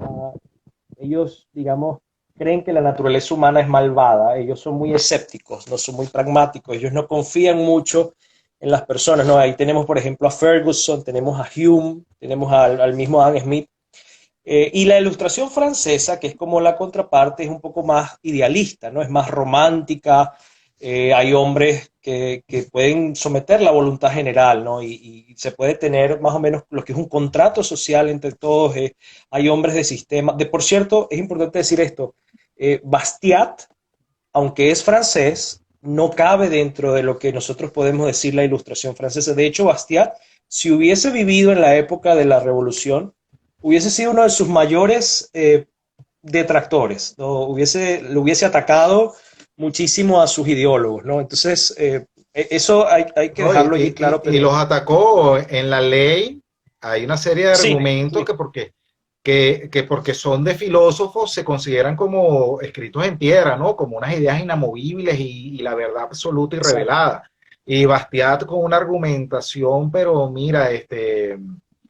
Ellos, digamos, creen que la naturaleza humana es malvada, ellos son muy escépticos, no son muy pragmáticos, ellos no confían mucho en las personas, ¿no? Ahí tenemos, por ejemplo, a Ferguson, tenemos a Hume, tenemos al mismo Adam Smith, y la ilustración francesa, que es como la contraparte, es un poco más idealista, ¿no? Es más romántica, hay hombres que pueden someter la voluntad general, ¿no? Y se puede tener más o menos lo que es un contrato social entre todos. Hay hombres de sistema. Por cierto, es importante decir esto. Bastiat, aunque es francés, no cabe dentro de lo que nosotros podemos decir la ilustración francesa. De hecho, Bastiat, si hubiese vivido en la época de la Revolución, hubiese sido uno de sus mayores detractores, ¿no? Lo hubiese atacado muchísimo a sus ideólogos, ¿no? Entonces, eso hay que dejarlo allí claro. Y los atacó en la ley. Hay una serie de argumentos sí. que porque son de filósofos se consideran como escritos en piedra, ¿no? Como unas ideas inamovibles y la verdad absoluta y revelada. Y Bastiat con una argumentación, pero mira,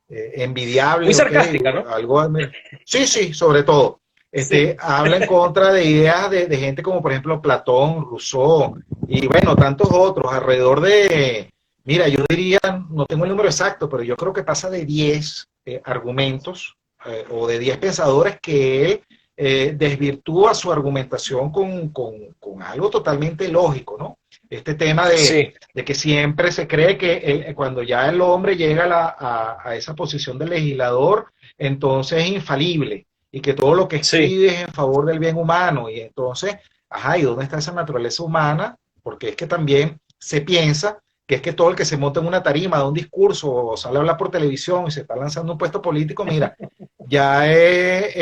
envidiable. Muy sarcástica, ¿no? Sí, sobre todo. Habla en contra de ideas de gente como por ejemplo Platón, Rousseau y bueno, tantos otros alrededor mira, yo diría, no tengo el número exacto, pero yo creo que pasa de 10 argumentos o de 10 pensadores que él desvirtúa su argumentación con algo totalmente lógico, ¿no? Este tema de que siempre se cree que cuando ya el hombre llega a esa posición de legislador, entonces es infalible y que todo lo que escribe es en favor del bien humano. Y entonces, ¿y dónde está esa naturaleza humana? Porque es que también se piensa que es que todo el que se monta en una tarima, da un discurso o sale a hablar por televisión y se está lanzando un puesto político, mira, ya es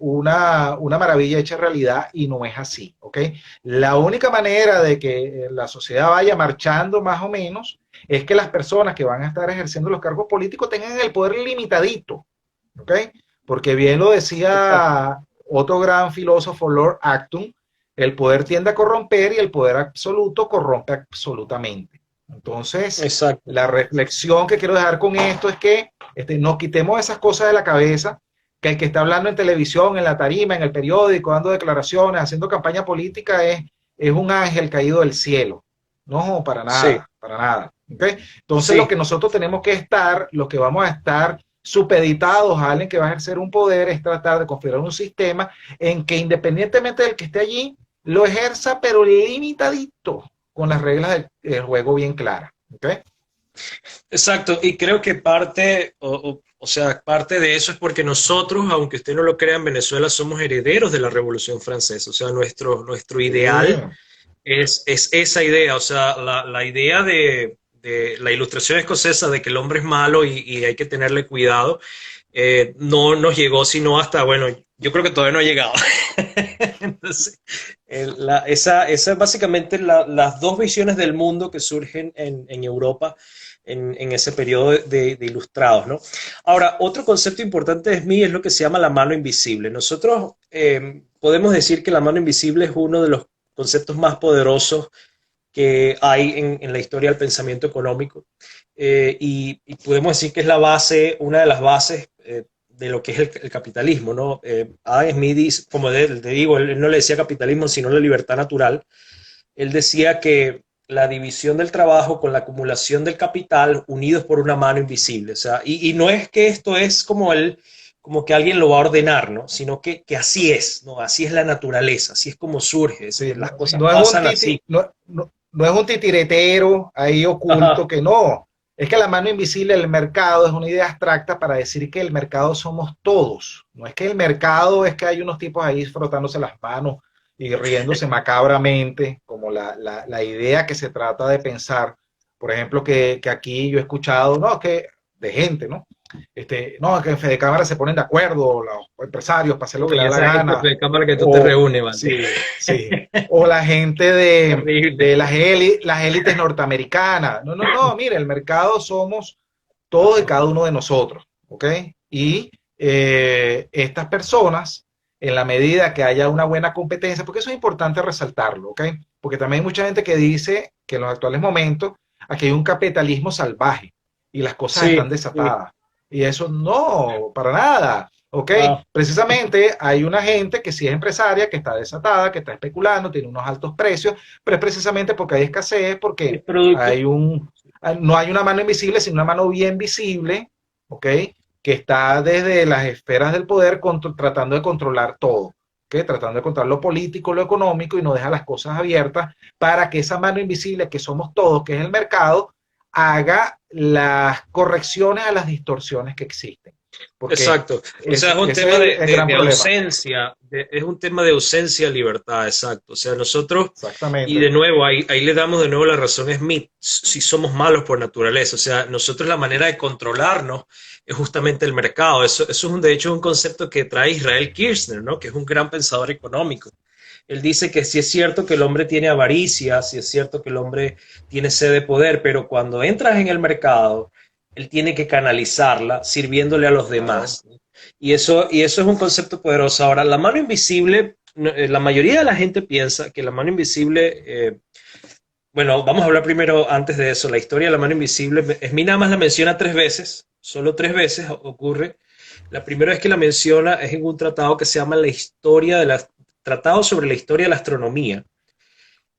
una maravilla hecha realidad y no es así, ¿ok? La única manera de que la sociedad vaya marchando más o menos es que las personas que van a estar ejerciendo los cargos políticos tengan el poder limitadito, ¿ok? Porque bien lo Exacto. decía otro gran filósofo, Lord Acton, el poder tiende a corromper y el poder absoluto corrompe absolutamente. Entonces, Exacto. la reflexión que quiero dejar con esto es que nos quitemos esas cosas de la cabeza, que el que está hablando en televisión, en la tarima, en el periódico, dando declaraciones, haciendo campaña política, es un ángel caído del cielo. No, para Sí, nada, para nada. ¿Okay? Entonces, lo sí. que nosotros tenemos que estar, lo que vamos a estar supeditados a alguien que va a ejercer un poder, es tratar de configurar un sistema en que independientemente del que esté allí, lo ejerza, pero limitadito, con las reglas del juego bien claras. ¿Okay? Exacto, y creo que parte, o sea, parte de eso es porque nosotros, aunque usted no lo crea, en Venezuela somos herederos de la Revolución Francesa, o sea, nuestro Sí, ideal es esa idea, o sea, la idea de la ilustración escocesa de que el hombre es malo y hay que tenerle cuidado, no nos llegó sino hasta, bueno, yo creo que todavía no ha llegado. Entonces, esa es básicamente las dos visiones del mundo que surgen en Europa en ese periodo de ilustrados, ¿no? Ahora, otro concepto importante de Smith es lo que se llama la mano invisible. Nosotros podemos decir que la mano invisible es uno de los conceptos más poderosos que hay en la historia del pensamiento económico. Y podemos decir que es la base, una de las bases de lo que es el capitalismo, ¿no? Adam Smith, como te digo, él no le decía capitalismo, sino la libertad natural. Él decía que la división del trabajo con la acumulación del capital unidos por una mano invisible. O sea, y no es que esto es como que alguien lo va a ordenar, ¿no? Sino que así es, ¿no? Así es la naturaleza, así es como surge, sí, las no, cosas no, es un pasan así. titi, no, no, no es un titiretero ahí oculto Ajá, que no. Es que la mano invisible del mercado es una idea abstracta para decir que el mercado somos todos. No es que el mercado es que hay unos tipos ahí frotándose las manos y riéndose macabramente, como la idea que se trata de pensar. Por ejemplo, que aquí yo he escuchado, no, que de gente, ¿no? No, que en Fede Cámara se ponen de acuerdo los empresarios para hacer lo que le uy, da la esa gente gana, de cámara que tú te o reúnes, Vale. sí, sí, o la gente Terrible. de las élites norteamericanas. No, no, no, mire, el mercado somos todos y Ajá. cada uno de nosotros, ¿ok? Y estas personas, en la medida que haya una buena competencia, porque eso es importante resaltarlo, ¿ok? Porque también hay mucha gente que dice que en los actuales momentos aquí hay un capitalismo salvaje y las cosas están Sí, sí. desatadas. Y eso no, para nada. ¿Ok? Ah, Precisamente hay una gente que sí es empresaria, que está desatada, que está especulando, tiene unos altos precios, pero es precisamente porque hay escasez, es porque producto. hay no hay una mano invisible, sino una mano bien visible, ¿ok? Que está desde las esferas del poder tratando de controlar todo, ¿ok? Tratando de controlar lo político, lo económico y no deja las cosas abiertas para que esa mano invisible que somos todos, que es el mercado, haga las correcciones a las distorsiones que existen. Porque Exacto. O sea, es ese un es tema el gran de problema. ausencia, es un tema de ausencia de libertad, exacto. O sea, nosotros, y de Exactamente. nuevo, ahí le damos de nuevo la razón a Smith, si somos malos por naturaleza. O sea, nosotros la manera de controlarnos es justamente el mercado. Eso es de hecho un concepto que trae Israel Kirchner, ¿no? Que es un gran pensador económico. Él dice que sí es cierto que el hombre tiene avaricia, sí es cierto que el hombre tiene sed de poder, pero cuando entras en el mercado, él tiene que canalizarla sirviéndole a los Claro. demás. Y eso es un concepto poderoso. Ahora, la mano invisible, la mayoría de la gente piensa que la mano invisible, bueno, vamos a hablar primero antes de eso, la historia de la mano invisible. Esmí nada más la menciona tres veces, solo tres veces ocurre. La primera vez que la menciona es en un tratado que se llama La historia de la, Tratado sobre la historia de la astronomía,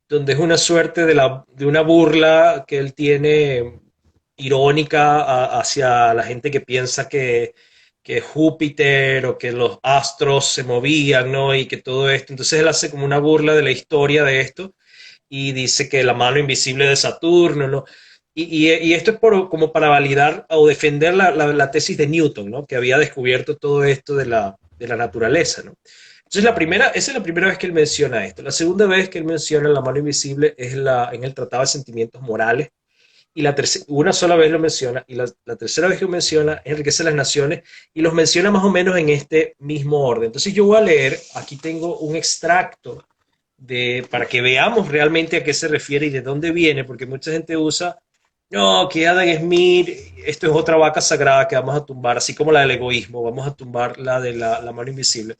donde es una suerte de una burla que él tiene irónica hacia la gente que piensa que Júpiter o que los astros se movían, ¿no? Y que todo esto. Entonces él hace como una burla de la historia de esto y dice que la mano invisible de Saturno, ¿no? Y esto es como para validar o defender la tesis de Newton, ¿no? Que había descubierto todo esto de la naturaleza, ¿no? Entonces esa es la primera vez que él menciona esto. La segunda vez que él menciona la mano invisible es en el Tratado de Sentimientos Morales, y una sola vez lo menciona, y la tercera vez que lo menciona enriquece las naciones, y los menciona más o menos en este mismo orden. Entonces yo voy a leer, aquí tengo un extracto para que veamos realmente a qué se refiere y de dónde viene, porque mucha gente usa, no, que Adam Smith, esto es otra vaca sagrada que vamos a tumbar, así como la del egoísmo, vamos a tumbar la de la mano invisible.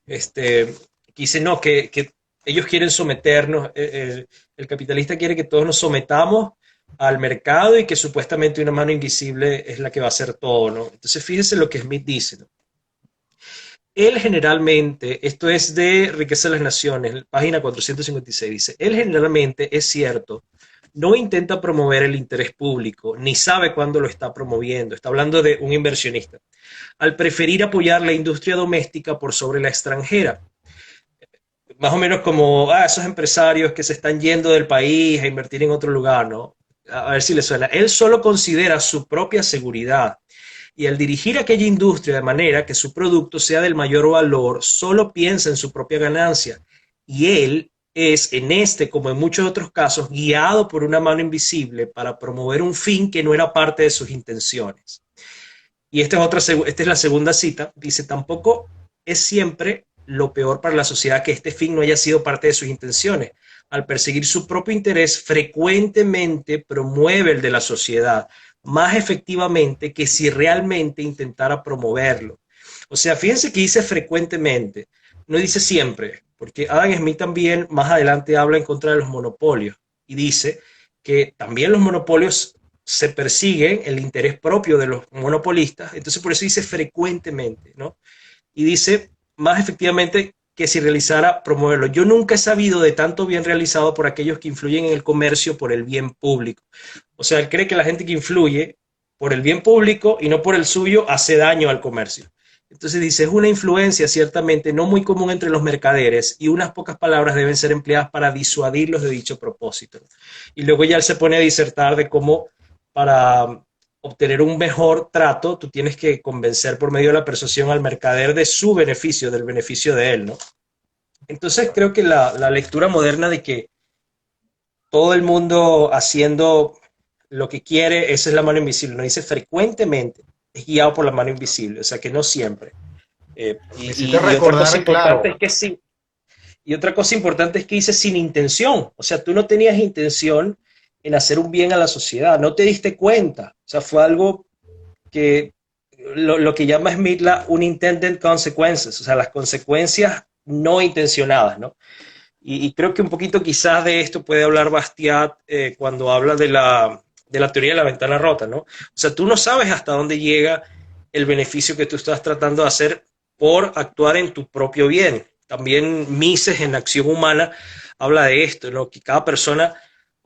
Que dice, no, que ellos quieren someternos, el capitalista quiere que todos nos sometamos al mercado y que supuestamente una mano invisible es la que va a hacer todo, ¿no? Entonces fíjense lo que Smith dice, ¿no? Él generalmente, esto es de Riqueza de las Naciones, página 456, dice, él generalmente, es cierto, no intenta promover el interés público, ni sabe cuándo lo está promoviendo. Está hablando de un inversionista. Al preferir apoyar la industria doméstica por sobre la extranjera. Más o menos como esos empresarios que se están yendo del país a invertir en otro lugar, ¿no? A ver si le suena. Él solo considera su propia seguridad y al dirigir aquella industria de manera que su producto sea del mayor valor, solo piensa en su propia ganancia. Y él es, en este como en muchos otros casos, guiado por una mano invisible para promover un fin que no era parte de sus intenciones. Y esta es la segunda cita. Dice, tampoco es siempre lo peor para la sociedad que este fin no haya sido parte de sus intenciones. Al perseguir su propio interés, frecuentemente promueve el de la sociedad más efectivamente que si realmente intentara promoverlo. O sea, fíjense que dice frecuentemente, no dice siempre, porque Adam Smith también más adelante habla en contra de los monopolios y dice que también los monopolios se persiguen el interés propio de los monopolistas, entonces por eso dice frecuentemente, ¿no? Y dice más efectivamente que si realizara promoverlo. Yo nunca he sabido de tanto bien realizado por aquellos que influyen en el comercio por el bien público. O sea, él cree que la gente que influye por el bien público y no por el suyo hace daño al comercio. Entonces dice, es una influencia ciertamente no muy común entre los mercaderes y unas pocas palabras deben ser empleadas para disuadirlos de dicho propósito. Y luego ya él se pone a disertar de cómo para obtener un mejor trato, tú tienes que convencer por medio de la persuasión al mercader de su beneficio, del beneficio de él, ¿no? Entonces creo que la lectura moderna de que todo el mundo haciendo lo que quiere, esa es la mano invisible, no dice frecuentemente, es guiado por la mano invisible, o sea que no siempre. Necesito Y otra cosa recordar, importante claro, es que sí, y otra cosa importante es que dice sin intención, o sea, tú no tenías intención en hacer un bien a la sociedad, no te diste cuenta, o sea, fue algo que lo que llama Smith la unintended consequences, o sea, las consecuencias no intencionadas, ¿no? Y creo que un poquito quizás de esto puede hablar Bastiat cuando habla de la teoría de la ventana rota, ¿no? O sea, tú no sabes hasta dónde llega el beneficio que tú estás tratando de hacer por actuar en tu propio bien. También Mises en Acción Humana habla de esto, ¿no? Que cada persona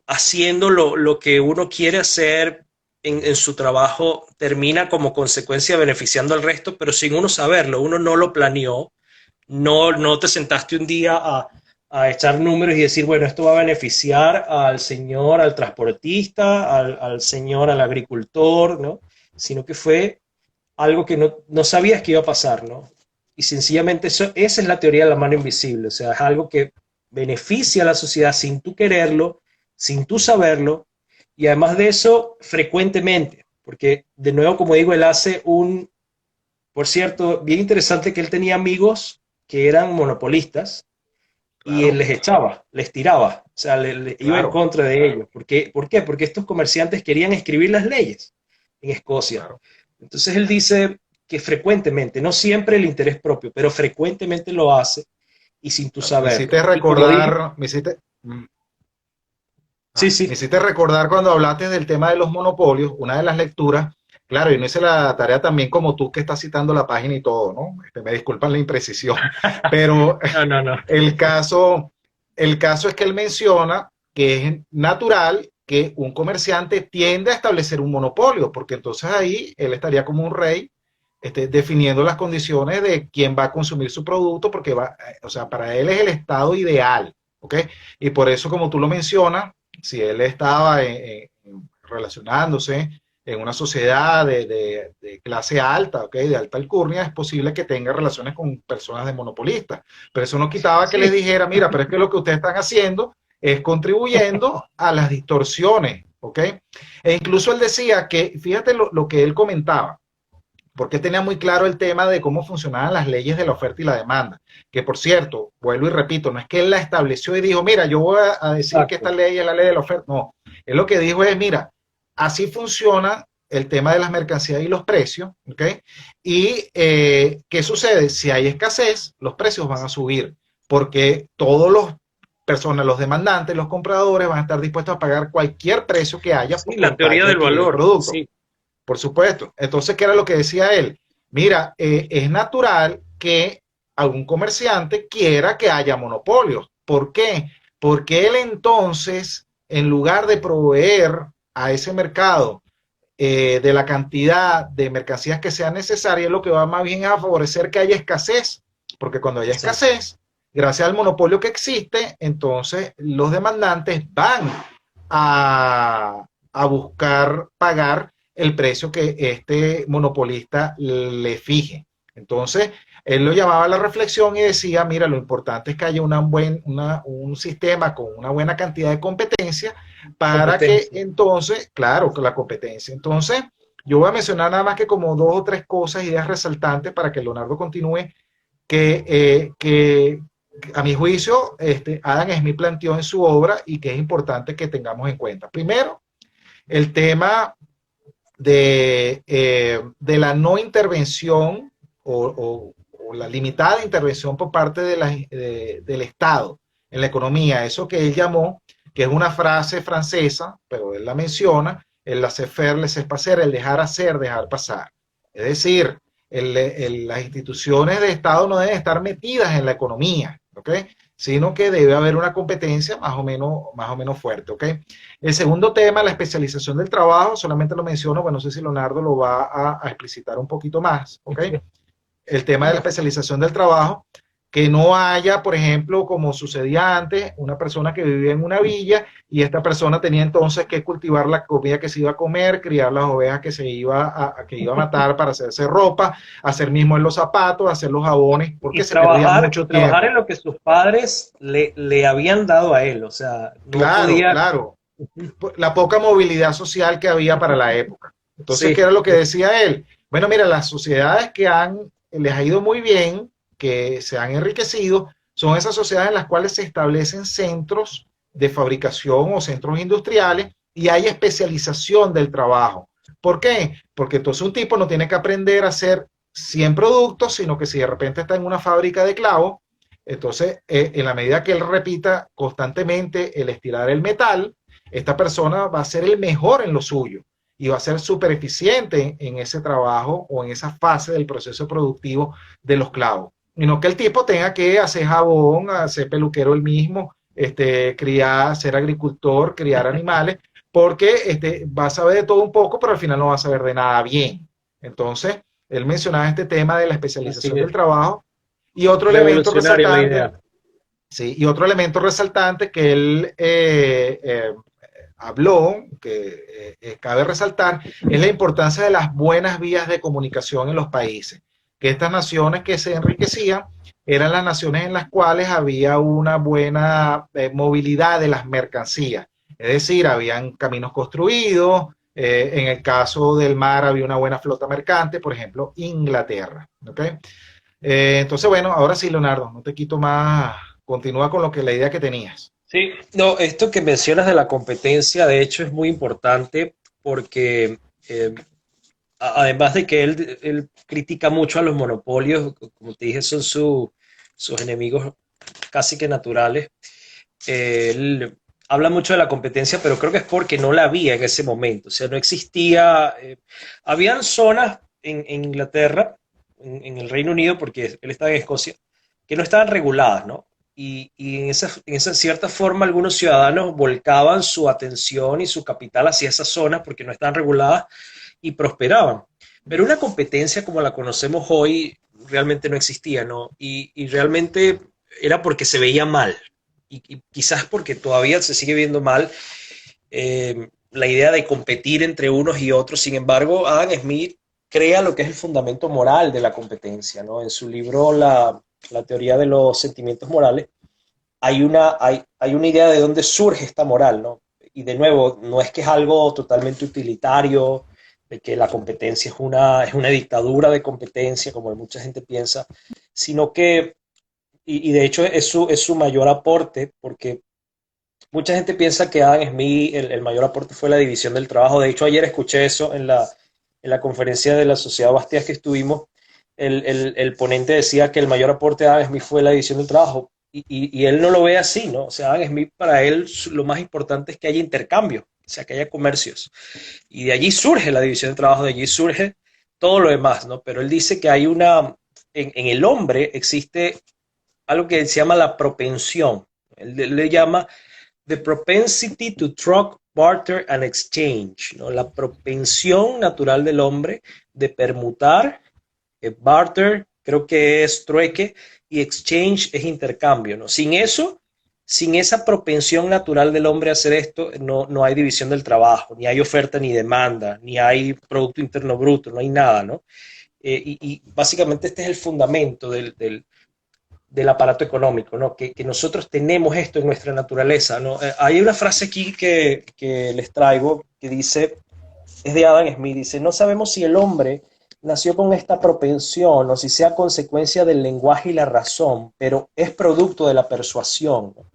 haciendo lo que uno quiere hacer en su trabajo termina como consecuencia beneficiando al resto, pero sin uno saberlo, uno no lo planeó, no te sentaste un día a echar números y decir, bueno, esto va a beneficiar al señor, al transportista, al señor, al agricultor, ¿no? Sino que fue algo que no sabías que iba a pasar, ¿no? Y sencillamente esa es la teoría de la mano invisible, o sea, es algo que beneficia a la sociedad sin tú quererlo, sin tú saberlo, y además de eso, frecuentemente, porque de nuevo, como digo, él hace por cierto, bien interesante que él tenía amigos que eran monopolistas, y él claro, les echaba, les tiraba, o sea, le iba en claro, contra de ellos. ¿Por qué? Porque estos comerciantes querían escribir las leyes en Escocia. claro. Entonces él dice que frecuentemente, no siempre el interés propio, pero frecuentemente lo hace y sin tú Me saberlo. hiciste Y como dije, recordar, sí, me sí, hiciste recordar cuando hablaste del tema de los monopolios, una de las lecturas, claro, y no hice la tarea también como tú que estás citando la página y todo, ¿no? Me disculpan la imprecisión, pero no, no, no, el caso, el caso es que él menciona que es natural que un comerciante tiende a establecer un monopolio, porque entonces ahí él estaría como un rey, definiendo las condiciones de quién va a consumir su producto, porque va, o sea, para él es el estado ideal, ¿ok? Y por eso, como tú lo mencionas, si él estaba relacionándose en una sociedad de clase alta, ¿okay? De alta alcurnia, es posible que tenga relaciones con personas de monopolistas. Pero eso no quitaba que les sí, dijera, mira, pero es que lo que ustedes están haciendo es contribuyendo a las distorsiones, ¿ok? E incluso él decía que, fíjate lo que él comentaba, porque tenía muy claro el tema de cómo funcionaban las leyes de la oferta y la demanda. Que por cierto, vuelvo y repito, no es que él la estableció y dijo, mira, yo voy a decir que esta Exacto. ley es la ley de la oferta. No, él lo que dijo es, mira, así funciona el tema de las mercancías y los precios, ¿ok? Y ¿qué sucede? Si hay escasez, los precios van a subir, porque todos los personas, los demandantes, los compradores van a estar dispuestos a pagar cualquier precio que haya Sí, la con tal teoría de del adquirir el valor, producto. sí. Por supuesto. Entonces, ¿qué era lo que decía él? Mira, es natural que algún comerciante quiera que haya monopolios. ¿Por qué? Porque él entonces, en lugar de proveer a ese mercado de la cantidad de mercancías que sea necesaria, lo que va más bien a favorecer que haya escasez. Porque cuando haya Exacto. escasez, gracias al monopolio que existe, entonces los demandantes van a buscar pagar el precio que este monopolista le fije. Entonces, él lo llamaba a la reflexión y decía, mira, lo importante es que haya un sistema con una buena cantidad de competencia para que Competencia. entonces, claro, que la competencia. Entonces, yo voy a mencionar nada más que como dos o tres cosas, ideas resaltantes para que Leonardo continúe, que a mi juicio, Adam Smith planteó en su obra y que es importante que tengamos en cuenta. Primero, el tema de la no intervención o la limitada intervención por parte del Estado en la economía, eso que él llamó, que es una frase francesa, pero él la menciona, el laissez-faire, laissez-passer, el dejar hacer, dejar pasar. Es decir, las instituciones de Estado no deben estar metidas en la economía, ¿ok? Sino que debe haber una competencia más o menos fuerte, ¿ok? El segundo tema, la especialización del trabajo, solamente lo menciono, bueno, no sé si Leonardo lo va a explicitar un poquito más, ¿ok? El tema de la especialización del trabajo, que no haya, por ejemplo, como sucedía antes, una persona que vivía en una villa y esta persona tenía entonces que cultivar la comida que se iba a comer, criar las ovejas que iba a matar para hacerse ropa, hacer mismo en los zapatos, hacer los jabones, porque se perdía Y mucho trabajar en tiempo. lo que sus padres le habían dado a él. O sea, no Claro, podía. claro. La poca movilidad social que había para la época. Entonces, ¿qué Sí, era lo que decía él? Bueno, mira, las sociedades les ha ido muy bien, que se han enriquecido, son esas sociedades en las cuales se establecen centros de fabricación o centros industriales y hay especialización del trabajo. ¿Por qué? Porque entonces un tipo no tiene que aprender a hacer 100 productos, sino que si de repente está en una fábrica de clavos, entonces en la medida que él repita constantemente el estirar el metal, esta persona va a ser el mejor en lo suyo y va a ser súper eficiente en ese trabajo o en esa fase del proceso productivo de los clavos. Y no que el tipo tenga que hacer jabón, hacer peluquero él mismo, criar, ser agricultor, criar animales, porque va a saber de todo un poco, pero al final no va a saber de nada bien. Entonces, él mencionaba este tema de la así especialización del es. trabajo y otro elemento Revolucionaria la resaltante, idea. sí, y otro elemento resaltante que él habló, que cabe resaltar, es la importancia de las buenas vías de comunicación en los países. Que estas naciones que se enriquecían eran las naciones en las cuales había una buena movilidad de las mercancías. Es decir, habían caminos construidos, en el caso del mar había una buena flota mercante, por ejemplo, Inglaterra. ¿Okay? Entonces, bueno, ahora sí, Leonardo, no te quito más, continúa con lo que la idea que tenías. Sí, no, esto que mencionas de la competencia, de hecho, es muy importante porque eh, además de que él critica mucho a los monopolios, como te dije, son sus enemigos casi que naturales. Él habla mucho de la competencia, pero creo que es porque no la había en ese momento. O sea, no existía. Habían zonas en Inglaterra, en el Reino Unido, porque él estaba en Escocia, que no estaban reguladas, ¿no? Y en esa cierta forma algunos ciudadanos volcaban su atención y su capital hacia esas zonas porque no estaban reguladas y prosperaban. Pero una competencia como la conocemos hoy realmente no existía, ¿no? Y realmente era porque se veía mal. Y quizás porque todavía se sigue viendo mal la idea de competir entre unos y otros. Sin embargo, Adam Smith crea lo que es el fundamento moral de la competencia, ¿no? En su libro la teoría de los sentimientos morales, hay una idea de dónde surge esta moral, ¿no? y de nuevo, no es que es algo totalmente utilitario, de que la competencia es una dictadura de competencia, como mucha gente piensa, sino que, y de hecho es su mayor aporte, porque mucha gente piensa que Adam Smith, el mayor aporte fue la división del trabajo. De hecho, ayer escuché eso en la conferencia de la Sociedad Bastidas que estuvimos. El ponente decía que el mayor aporte de Adam Smith fue la división del trabajo. Y él no lo ve así, ¿no? O sea, Adam Smith, para él, lo más importante es que haya intercambio, o sea, que haya comercios. Y de allí surge la división del trabajo, de allí surge todo lo demás, ¿no? Pero él dice que hay en el hombre existe algo que se llama la propensión. Él le llama the propensity to truck, barter and exchange, ¿no? La propensión natural del hombre de permutar, barter creo que es trueque y exchange es intercambio, ¿no? Sin eso, sin esa propensión natural del hombre a hacer esto, no hay división del trabajo, ni hay oferta ni demanda, ni hay Producto Interno Bruto, no hay nada, ¿no? Y básicamente este es el fundamento del aparato económico, ¿no? Que nosotros tenemos esto en nuestra naturaleza, ¿no? Hay una frase aquí que les traigo que dice, es de Adam Smith, dice, no sabemos si el hombre nació con esta propensión o si sea consecuencia del lenguaje y la razón, pero es producto de la persuasión, ¿no?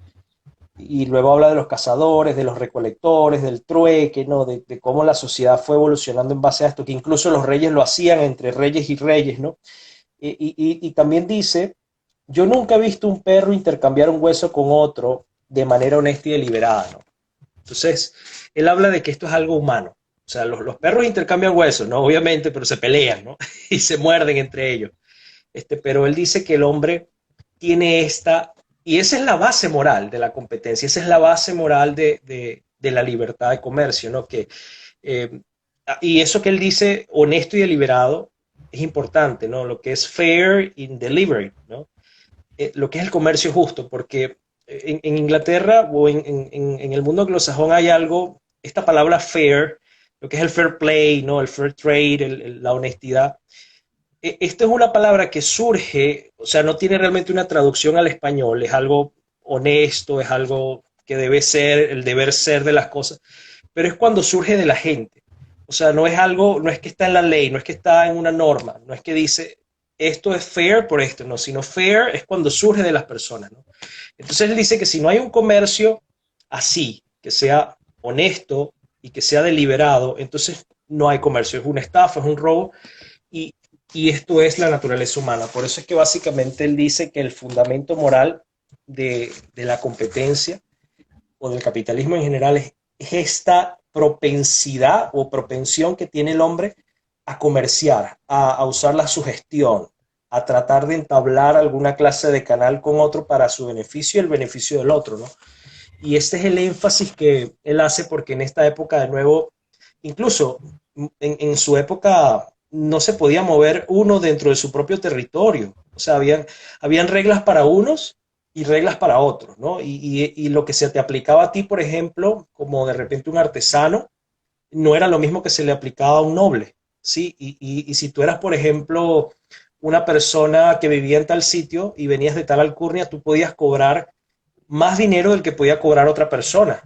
Y luego habla de los cazadores, de los recolectores, del trueque, ¿no? De cómo la sociedad fue evolucionando en base a esto, que incluso los reyes lo hacían entre reyes y reyes, ¿no? Y también dice, yo nunca he visto un perro intercambiar un hueso con otro de manera honesta y deliberada, ¿no? Entonces, él habla de que esto es algo humano. O sea, los perros intercambian huesos, ¿no? Obviamente, pero se pelean, ¿no? Y se muerden entre ellos. Pero él dice que el hombre tiene y esa es la base moral de la competencia, esa es la base moral de la libertad de comercio, ¿no? Eh, y eso que él dice, honesto y deliberado, es importante, ¿no? Lo que es fair in delivery, ¿no? Lo que es el comercio justo, porque en Inglaterra o en el mundo anglosajón hay algo, esta palabra fair, lo que es el fair play, ¿no? El fair trade, la honestidad. Esta es una palabra que surge, o sea, no tiene realmente una traducción al español, es algo honesto, es algo que debe ser, el deber ser de las cosas, pero es cuando surge de la gente. O sea, no es algo, no es que está en la ley, no es que está en una norma, no es que dice esto es fair por esto, no, sino fair es cuando surge de las personas, ¿no? Entonces él dice que si no hay un comercio así, que sea honesto y que sea deliberado, entonces no hay comercio, es una estafa, es un robo y, y esto es la naturaleza humana. Por eso es que básicamente él dice que el fundamento moral de la competencia o del capitalismo en general es esta propensidad o propensión que tiene el hombre a comerciar, a usar la sugestión, a tratar de entablar alguna clase de canal con otro para su beneficio y el beneficio del otro, ¿no? Y este es el énfasis que él hace porque en esta época, de nuevo, incluso en su época no se podía mover uno dentro de su propio territorio. O sea, habían reglas para unos y reglas para otros, ¿no? Y lo que se te aplicaba a ti, por ejemplo, como de repente un artesano, no era lo mismo que se le aplicaba a un noble, ¿sí? Y si tú eras, por ejemplo, una persona que vivía en tal sitio y venías de tal alcurnia, tú podías cobrar más dinero del que podía cobrar otra persona,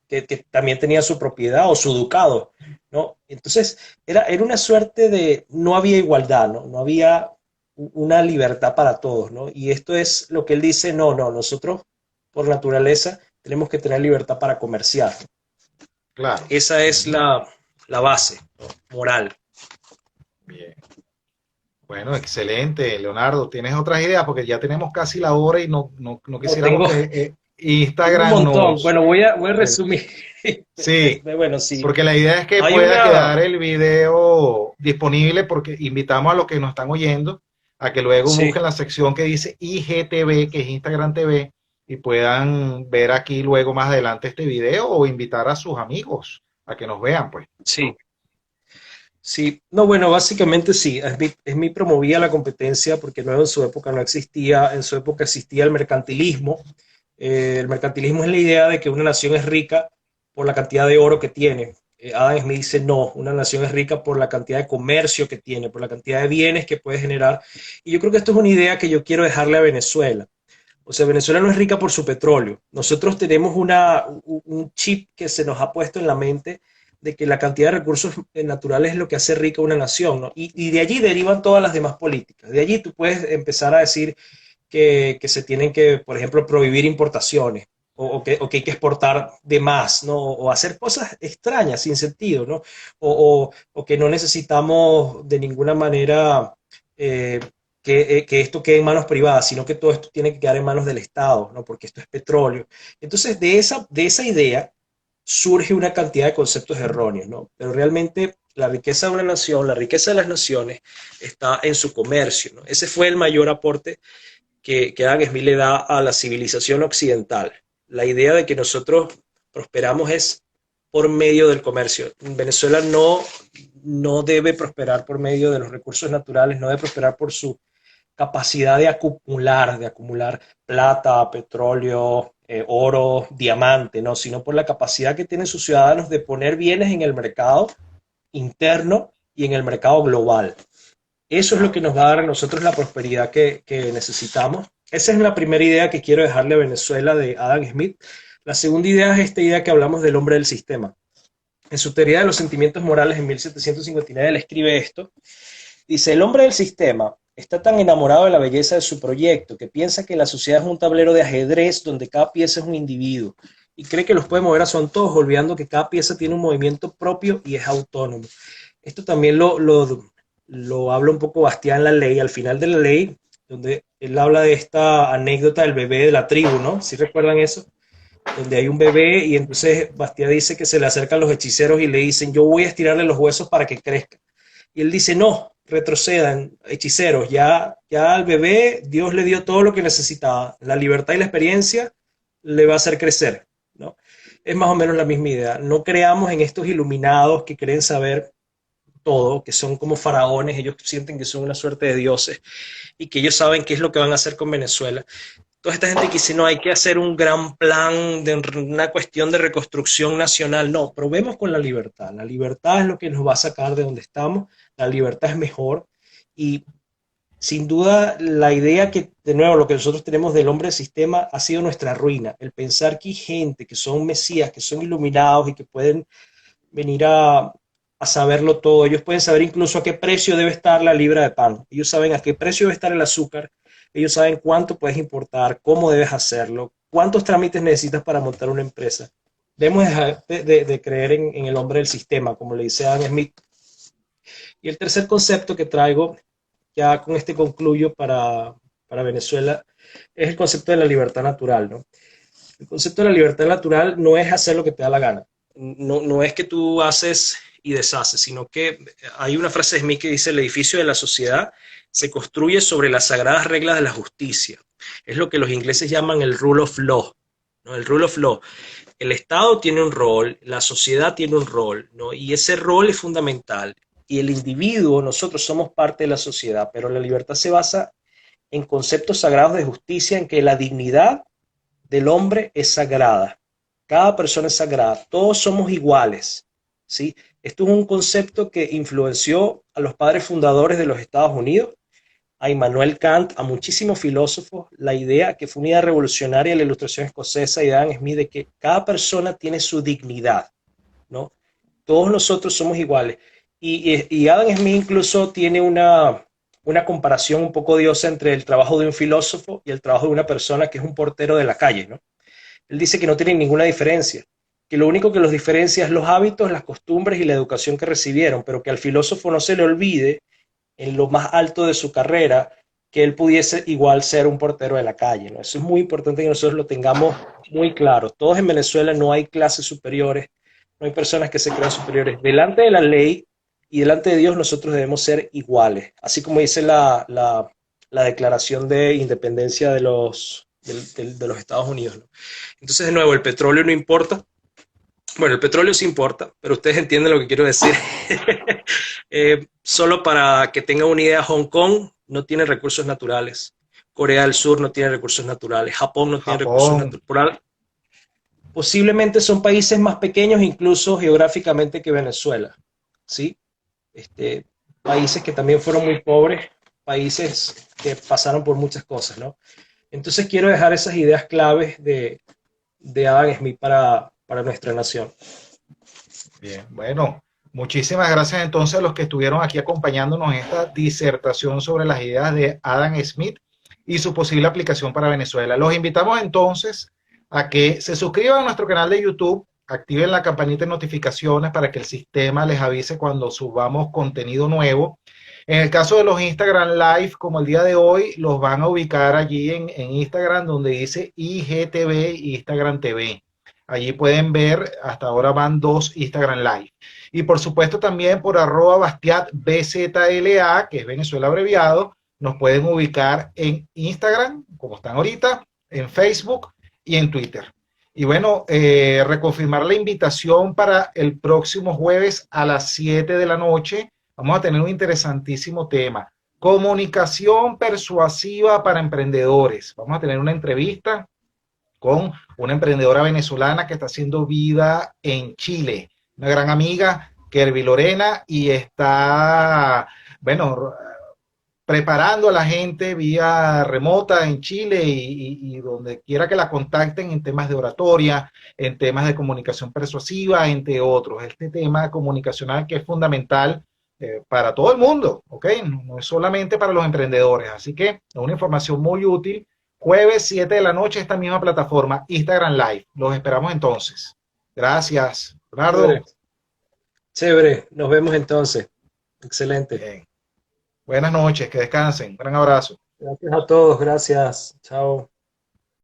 que también tenía su propiedad o su ducado, ¿no? Entonces, era una suerte de, no había igualdad, ¿no? No había una libertad para todos, ¿no? Y esto es lo que él dice, no, nosotros por naturaleza tenemos que tener libertad para comerciar. Claro. Esa es la base, ¿no? Moral. Bien. Bueno, excelente, Leonardo. ¿Tienes otras ideas? Porque ya tenemos casi la hora y no No, quisiéramos que tengo un Instagram montón. nos... Bueno, voy a resumir. Sí, Bueno, sí. porque la idea es que Hay pueda una... quedar el video disponible porque invitamos a los que nos están oyendo a que luego Sí, busquen la sección que dice IGTV, que es Instagram TV, y puedan ver aquí luego más adelante este video o invitar a sus amigos a que nos vean, pues. sí. Sí, no, bueno, básicamente sí. Smith promovía la competencia porque no en su época no existía, en su época existía el mercantilismo. El mercantilismo es la idea de que una nación es rica por la cantidad de oro que tiene. Adam Smith dice no, una nación es rica por la cantidad de comercio que tiene, por la cantidad de bienes que puede generar. Y yo creo que esto es una idea que yo quiero dejarle a Venezuela, O sea, Venezuela no es rica por su petróleo. Nosotros tenemos un chip que se nos ha puesto en la mente de que la cantidad de recursos naturales es lo que hace rica una nación, ¿no? Y de allí derivan todas las demás políticas. De allí tú puedes empezar a decir que se tienen que, por ejemplo, prohibir importaciones o que hay que exportar de más, ¿no? O hacer cosas extrañas, sin sentido, ¿no? O que no necesitamos de ninguna manera eh, que esto quede en manos privadas, sino que todo esto tiene que quedar en manos del Estado, ¿no? Porque esto es petróleo. Entonces, de esa idea surge una cantidad de conceptos erróneos, ¿no? Pero realmente la riqueza de una nación, la riqueza de las naciones está en su comercio, ¿no? Ese fue el mayor aporte que Adam Smith le da a la civilización occidental. La idea de que nosotros prosperamos es por medio del comercio. Venezuela no debe prosperar por medio de los recursos naturales, no debe prosperar por su capacidad de acumular plata, petróleo, oro, diamante, ¿no? Sino por la capacidad que tienen sus ciudadanos de poner bienes en el mercado interno y en el mercado global. Eso es lo que nos va a dar a nosotros la prosperidad que necesitamos. Esa es la primera idea que quiero dejarle a Venezuela de Adam Smith. La segunda idea es esta idea que hablamos del hombre del sistema. En su teoría de los sentimientos morales en 1759 él escribe esto. Dice, el hombre del sistema está tan enamorado de la belleza de su proyecto que piensa que la sociedad es un tablero de ajedrez donde cada pieza es un individuo y cree que los puede mover a su antojo, olvidando que cada pieza tiene un movimiento propio y es autónomo. Esto también lo habla un poco Bastián en la ley, al final de la ley, donde él habla de esta anécdota del bebé de la tribu, ¿no? ¿Sí recuerdan eso? Donde hay un bebé y entonces Bastián dice que se le acercan los hechiceros y le dicen, yo voy a estirarle los huesos para que crezca. Y él dice, no, retrocedan, hechiceros, ya al bebé Dios le dio todo lo que necesitaba, la libertad y la experiencia le va a hacer crecer, ¿no? Es más o menos la misma idea, no creamos en estos iluminados que creen saber todo, que son como faraones, ellos sienten que son una suerte de dioses y que ellos saben qué es lo que van a hacer con Venezuela. Toda esta gente que dice, no, hay que hacer un gran plan de una cuestión de reconstrucción nacional. No, probemos con la libertad. La libertad es lo que nos va a sacar de donde estamos. La libertad es mejor. Y sin duda, la idea que, de nuevo, lo que nosotros tenemos del hombre del sistema ha sido nuestra ruina. El pensar que hay gente que son mesías, que son iluminados y que pueden venir a saberlo todo. Ellos pueden saber incluso a qué precio debe estar la libra de pan. Ellos saben a qué precio debe estar el azúcar. Ellos saben cuánto puedes importar, cómo debes hacerlo, cuántos trámites necesitas para montar una empresa. Debemos dejar de creer en el hombre del sistema, como le dice Adam Smith. Y el tercer concepto que traigo, ya con este concluyo para Venezuela, es el concepto de la libertad natural, ¿no? El concepto de la libertad natural no es hacer lo que te da la gana. No es que tú haces y deshaces, sino que hay una frase de Smith que dice, el edificio de la sociedad se construye sobre las sagradas reglas de la justicia. Es lo que los ingleses llaman el rule of law, ¿no? El rule of law. El Estado tiene un rol, la sociedad tiene un rol, ¿no? Y ese rol es fundamental. Y el individuo, nosotros somos parte de la sociedad, pero la libertad se basa en conceptos sagrados de justicia, en que la dignidad del hombre es sagrada. Cada persona es sagrada. Todos somos iguales, ¿sí? Esto es un concepto que influenció a los padres fundadores de los Estados Unidos, a Immanuel Kant, a muchísimos filósofos, la idea que fue una idea revolucionaria de la Ilustración escocesa y de Adam Smith de que cada persona tiene su dignidad, ¿no? Todos nosotros somos iguales. Y Adam Smith incluso tiene una comparación un poco odiosa entre el trabajo de un filósofo y el trabajo de una persona que es un portero de la calle, ¿no? Él dice que no tienen ninguna diferencia, que lo único que los diferencia es los hábitos, las costumbres y la educación que recibieron, pero que al filósofo no se le olvide en lo más alto de su carrera que él pudiese igual ser un portero de la calle, ¿no? Eso es muy importante que nosotros lo tengamos muy claro. Todos en Venezuela no hay clases superiores, no hay personas que se crean superiores. Delante de la ley y delante de Dios nosotros debemos ser iguales, así como dice la Declaración de Independencia de los Estados Unidos, ¿no? Entonces, de nuevo, el petróleo no importa. Bueno, el petróleo sí importa, pero ustedes entienden lo que quiero decir. Solo para que tengan una idea, Hong Kong no tiene recursos naturales. Corea del Sur no tiene recursos naturales. Japón no tiene recursos Japón. naturales. Posiblemente son países más pequeños, incluso geográficamente, que Venezuela, ¿sí? Países que también fueron muy pobres, países que pasaron por muchas cosas, ¿no? Entonces quiero dejar esas ideas claves de Adam Smith para nuestra nación. Bien, bueno, muchísimas gracias entonces a los que estuvieron aquí acompañándonos en esta disertación sobre las ideas de Adam Smith y su posible aplicación para Venezuela. Los invitamos entonces a que se suscriban a nuestro canal de YouTube, activen la campanita de notificaciones para que el sistema les avise cuando subamos contenido nuevo. En el caso de los Instagram Live, como el día de hoy, los van a ubicar allí en Instagram donde dice IGTV, Instagram TV. Allí pueden ver, hasta ahora van 2 Instagram Live. Y por supuesto también por @BastiatBZLA, que es Venezuela abreviado, nos pueden ubicar en Instagram, como están ahorita, en Facebook y en Twitter. Y bueno, reconfirmar la invitación para el próximo jueves a las 7 de la noche. Vamos a tener un interesantísimo tema. Comunicación persuasiva para emprendedores. Vamos a tener una entrevista con una emprendedora venezolana que está haciendo vida en Chile, una gran amiga, Kerby Lorena, y está, bueno, preparando a la gente vía remota en Chile y donde quiera que la contacten en temas de oratoria, en temas de comunicación persuasiva, entre otros. Este tema comunicacional que es fundamental para todo el mundo, ¿ok? No es solamente para los emprendedores. Así que es una información muy útil. Jueves 7 de la noche, esta misma plataforma, Instagram Live. Los esperamos entonces. Gracias, Leonardo. Chévere, chévere. Nos vemos entonces. Excelente. Bien. Buenas noches, que descansen. Un gran abrazo. Gracias a todos. Gracias. Chao.